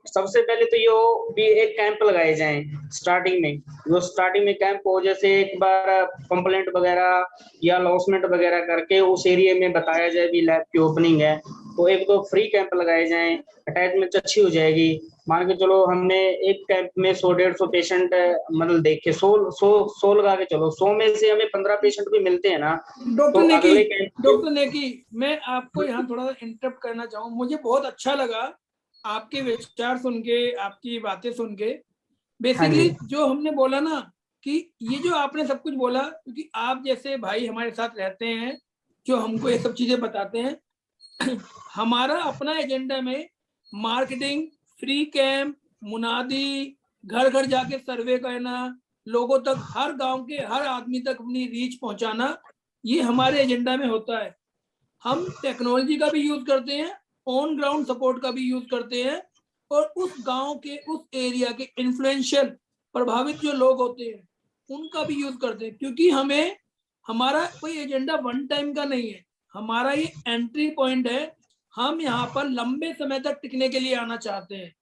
सबसे पहले तो ये हो भी एक कैंप लगाए जाएं स्टार्टिंग में। जो स्टार्टिंग में कैंप हो, जैसे एक बार कंप्लेंट वगैरह या लॉसमेंट वगैरह करके उस एरिया में बताया जाए भी लैब की ओपनिंग है, तो 1-2 फ्री कैंप लगाए जाएं, अटैचमेंट अच्छी हो जाएगी। मान के चलो हमने एक कैंप में 100-150 पेशेंट मतलब देखे, 100 लगा के चलो, 100 में से हमें 15 पेशेंट भी मिलते हैं ना। डॉक्टर नेकी, मैं आपको यहाँ थोड़ा सा इंटरप्ट करना चाहूँ। मुझे बहुत अच्छा लगा आपके विचार सुन के, आपकी बातें सुन के। बेसिकली जो हमने बोला ना कि ये जो आपने सब कुछ बोला, क्योंकि आप जैसे भाई हमारे साथ रहते हैं जो हमको ये सब चीजें बताते हैं। हमारा अपना एजेंडा में मार्केटिंग, फ्री कैंप, मुनादी, घर घर जाके सर्वे करना, लोगों तक, हर गांव के हर आदमी तक अपनी रीच पहुंचाना, ये हमारे एजेंडा में होता है। हम टेक्नोलॉजी का भी यूज करते हैं, ऑन ग्राउंड सपोर्ट का भी यूज करते हैं, और उस गांव के, उस एरिया के इन्फ्लुएंशियल प्रभावित जो लोग होते हैं उनका भी यूज करते हैं। क्योंकि हमें, हमारा कोई एजेंडा वन टाइम का नहीं है, हमारा ये एंट्री पॉइंट है। हम यहाँ पर लंबे समय तक टिकने के लिए आना चाहते हैं।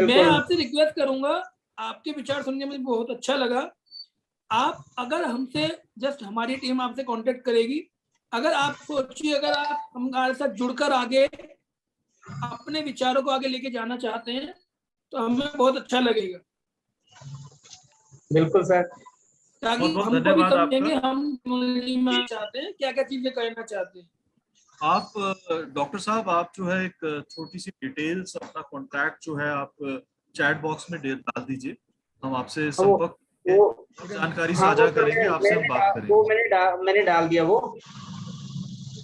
मैं आपसे रिक्वेस्ट करूंगा, आपके विचार सुनने में बहुत अच्छा लगा। आप अगर हमसे, जस्ट हमारी टीम आपसे कांटेक्ट करेगी, अगर आप सोचिए, अगर आप हमारे साथ जुड़कर आगे अपने विचारों को आगे लेके जाना चाहते हैं तो हमें बहुत अच्छा लगेगा। बिल्कुल सर, ताकि हमको भी समझेंगे हम चाहते हैं, क्या क्या चीजें करना चाहते हैं। आप डॉक्टर साहब, आप जो है एक छोटी सी डिटेल्स, अपना कॉन्टैक्ट जो है आप चैट बॉक्स में डाल दीजिए, हम आपसे संपर्क जानकारी साझा करेंगे, आपसे हम बात करेंगे। वो मैंने डाल दिया वो।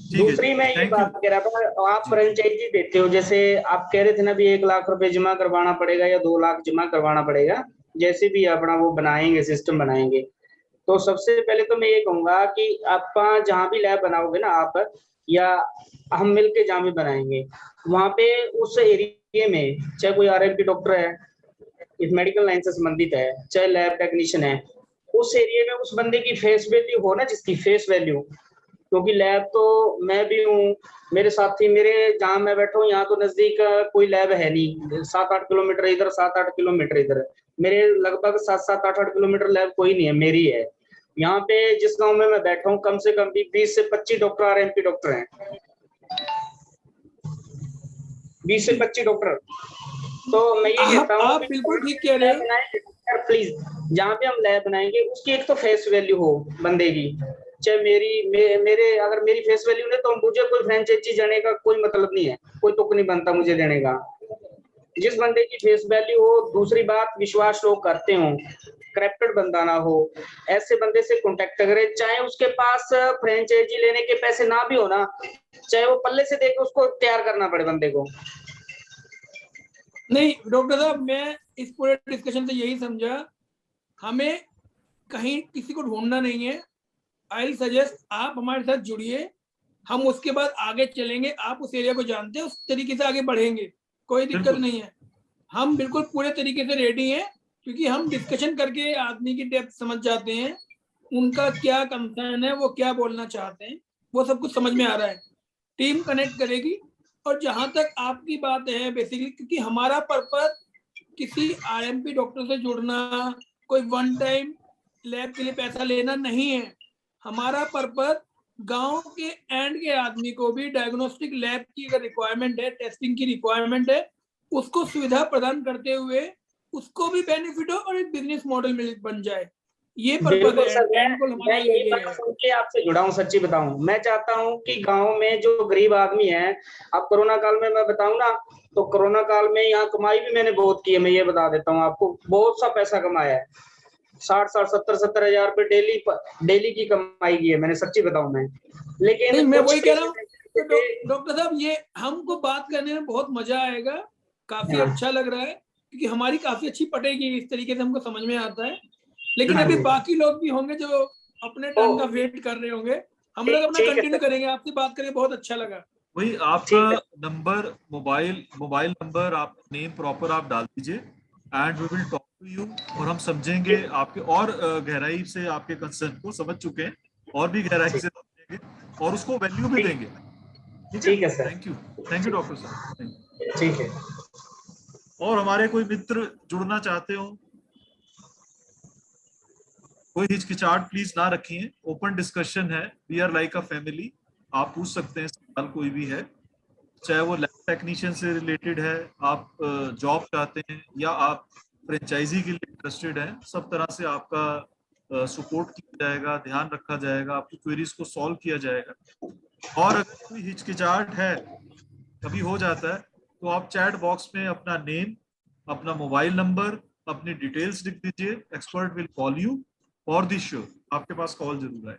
दूसरी मैं ये बात कह रहा था, आप फ्रेंचाइजी देते हो, जैसे आप कह रहे थे ना भी 1 लाख रुपए जमा करवाना पड़ेगा या 2 लाख जमा करवाना पड़ेगा, जैसे भी अपना वो बनाएंगे, सिस्टम बनाएंगे। तो सबसे पहले तो मैं ये कहूंगा कि आप जहाँ भी लैब बनाओगे ना, आप या हम मिलके जहाँ भी बनाएंगे, वहां पे उस एरिया में चाहे कोई आरएमपी डॉक्टर है, इस मेडिकल लाइन से संबंधित है, चाहे लैब टेक्नीशियन है, उस एरिया में उस बंदे की फेस वैल्यू हो ना, जिसकी फेस वैल्यू, क्योंकि लैब तो मैं भी हूँ, मेरे साथी, मेरे जहाँ मैं बैठा हूँ यहाँ तो नजदीक कोई लैब है नहीं, 7-8 किलोमीटर इधर, 7-8 किलोमीटर इधर, मेरे लगभग 7-8 किलोमीटर लैब कोई नहीं है, मेरी है। यहाँ पे जिस गांव में मैं बैठा हूँ कम से कम भी 20 से 25 डॉक्टर आरएमपी डॉक्टर हैं, 20 से 25 डॉक्टर। तो मैं ये कहता हूँ, आप बिल्कुल ठीक कह रहे हैं। प्लीज जहाँ पे हम लैब बनाएंगे उसकी एक तो फेस वैल्यू हो बंदे की, चाहे मेरे अगर मेरी फेस वैल्यू नहीं तो मुझे कोई फ्रेंचाइजी देने का कोई मतलब नहीं है, कोई तुक नहीं बनता मुझे देने का। जिस बंदे की फेस वैल्यू हो, दूसरी बात विश्वास लोग करते हो, करप्टेड बंदा ना हो, ऐसे बंदे से कांटेक्ट करें, चाहे उसके पास फ्रेंचाइजी लेने के पैसे ना भी हो ना, चाहे वो पल्ले से देके उसको तैयार करना पड़े बंदे को। नहीं डॉक्टर साहब, मैं इस पूरे डिस्कशन से यही समझा, हमें कहीं किसी को ढूंढना नहीं है। आई सजेस्ट आप हमारे साथ जुड़िए, हम उसके बाद आगे चलेंगे। आप उस एरिया को जानते हैं, उस तरीके से आगे बढ़ेंगे, कोई दिक्कत नहीं है। हम बिल्कुल पूरे तरीके से रेडी हैं, क्योंकि हम डिस्कशन करके आदमी की डेप्थ समझ जाते हैं, उनका क्या कंसर्न है, वो क्या बोलना चाहते हैं, वो सब कुछ समझ में आ रहा है। टीम कनेक्ट करेगी, और जहां तक आपकी बात है बेसिकली, क्योंकि हमारा पर्पस किसी आरएमपी डॉक्टर से जुड़ना, कोई वन टाइम लैब के लिए पैसा लेना नहीं है। हमारा पर्पस गांव के एंड के आदमी को भी डायग्नोस्टिक लैब की अगर रिक्वायरमेंट है, टेस्टिंग की रिक्वायरमेंट है, उसको सुविधा प्रदान करते हुए उसको भी बेनिफिट हो और एक बिजनेस मॉडल में बन जाए। ये पर्पस बिल्कुल है। सर, एंड गोल हमारा मैं यही ये बात है। सुन के आपसे जुड़ा हूँ। सच्ची बताऊं, मैं चाहता हूँ कि गांव में जो गरीब आदमी है, अब कोरोना काल में मैं बताऊं ना, तो कोरोना काल में यहाँ कमाई भी मैंने बहुत की है। मैं ये बता देता हूँ आपको, बहुत सा पैसा कमाया है। 60 70 हजार रुपए डेली की कमाई की है मैंने, सच्ची बताऊं मैं। लेकिन नहीं, मैं कुछ वही कह रहा हूँ patient तो डॉक्टर साहब, ये हमको बात करने में बहुत मजा आएगा, काफी हाँ। अच्छा लग रहा है, क्योंकि हमारी काफी अच्छी पटेगी, इस तरीके से हमको समझ में आता है। लेकिन हाँ अभी जी। बाकी लोग भी होंगे जो अपने टर्न का वेट कर रहे होंगे। हम लोग अपना ठीक है कंटिन्यू सर। करेंगे। आपसे बात करके बहुत अच्छा लगा। वही आपका नंबर, मोबाइल नंबर, आप नेम प्रॉपर आप डाल दीजिए and we will talk to you, और हम समझेंगे आपके और गहराई से आपके कंसर्न को समझ चुके हैं, और भी गहराई से समझेंगे और उसको वैल्यू भी देंगे। ठीक है सर। थैंक यू डॉक्टर साहब। ठीक है। और हमारे कोई मित्र जुड़ना चाहते हो, कोई हिचकिचाहट प्लीज ना रखिए, ओपन डिस्कशन है, we are like a family. आप पूछ सकते हैं सवाल कोई भी है, चाहे वो लैब टेक्नीशियन से रिलेटेड है, आप जॉब चाहते हैं, या आप फ्रेंचाइजी के लिए इंटरेस्टेड हैं, सब तरह से आपका सपोर्ट किया जाएगा, ध्यान रखा जाएगा, आपकी क्वेरीज को सॉल्व किया जाएगा। और अगर कोई हिचकिचाहट है, कभी हो जाता है, तो आप चैट बॉक्स में अपना नेम, अपना मोबाइल नंबर, अपनी डिटेल्स लिख दीजिए। Expert will call you for the show. आपके पास कॉल जरूर आए।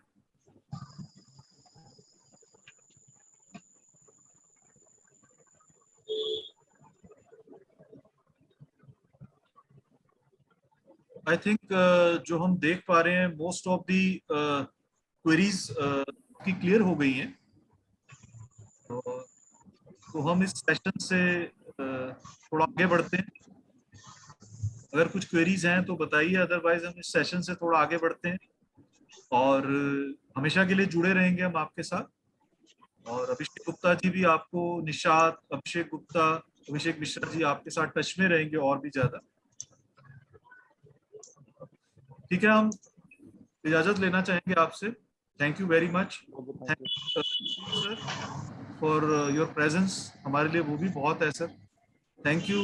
आई थिंक जो हम देख पा रहे हैं, मोस्ट ऑफ दी क्वेरीज की क्लियर हो गई हैं, तो हम इस सेशन से थोड़ा आगे बढ़ते हैं। अगर कुछ क्वेरीज हैं तो बताइए, अदरवाइज हम इस सेशन से थोड़ा आगे बढ़ते हैं, और हमेशा के लिए जुड़े रहेंगे हम आपके साथ। और अभिषेक गुप्ता जी भी आपको, निशात, अभिषेक गुप्ता, अभिषेक मिश्रा जी आपके साथ टच में रहेंगे और भी ज्यादा। ठीक है, हम इजाजत लेना चाहेंगे आपसे। Thank you very much, thank you sir for your presence. हमारे लिए वो भी बहुत है sir. Thank you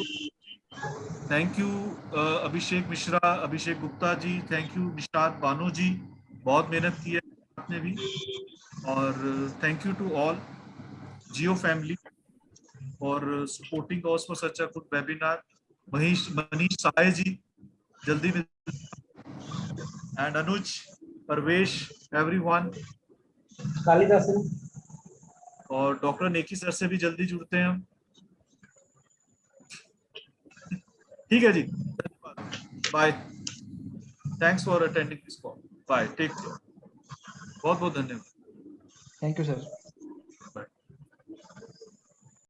Abhishek Mishra, Abhishek Gupta ji, thank you Nishat Bano ji, बहुत मेहनत की है आपने भी। और thank you to all Jio family for supporting us for such a good webinar. Manish Sai ji जल्दी में, एंड अनुज, परवेश, एवरीवन, कालिदास और डॉक्टर नेकी सर से भी जल्दी जुड़ते हैं हम। ठीक है जी, bye, thanks for attending this call, bye, take care, बहुत बहुत धन्यवाद। Thank you sir.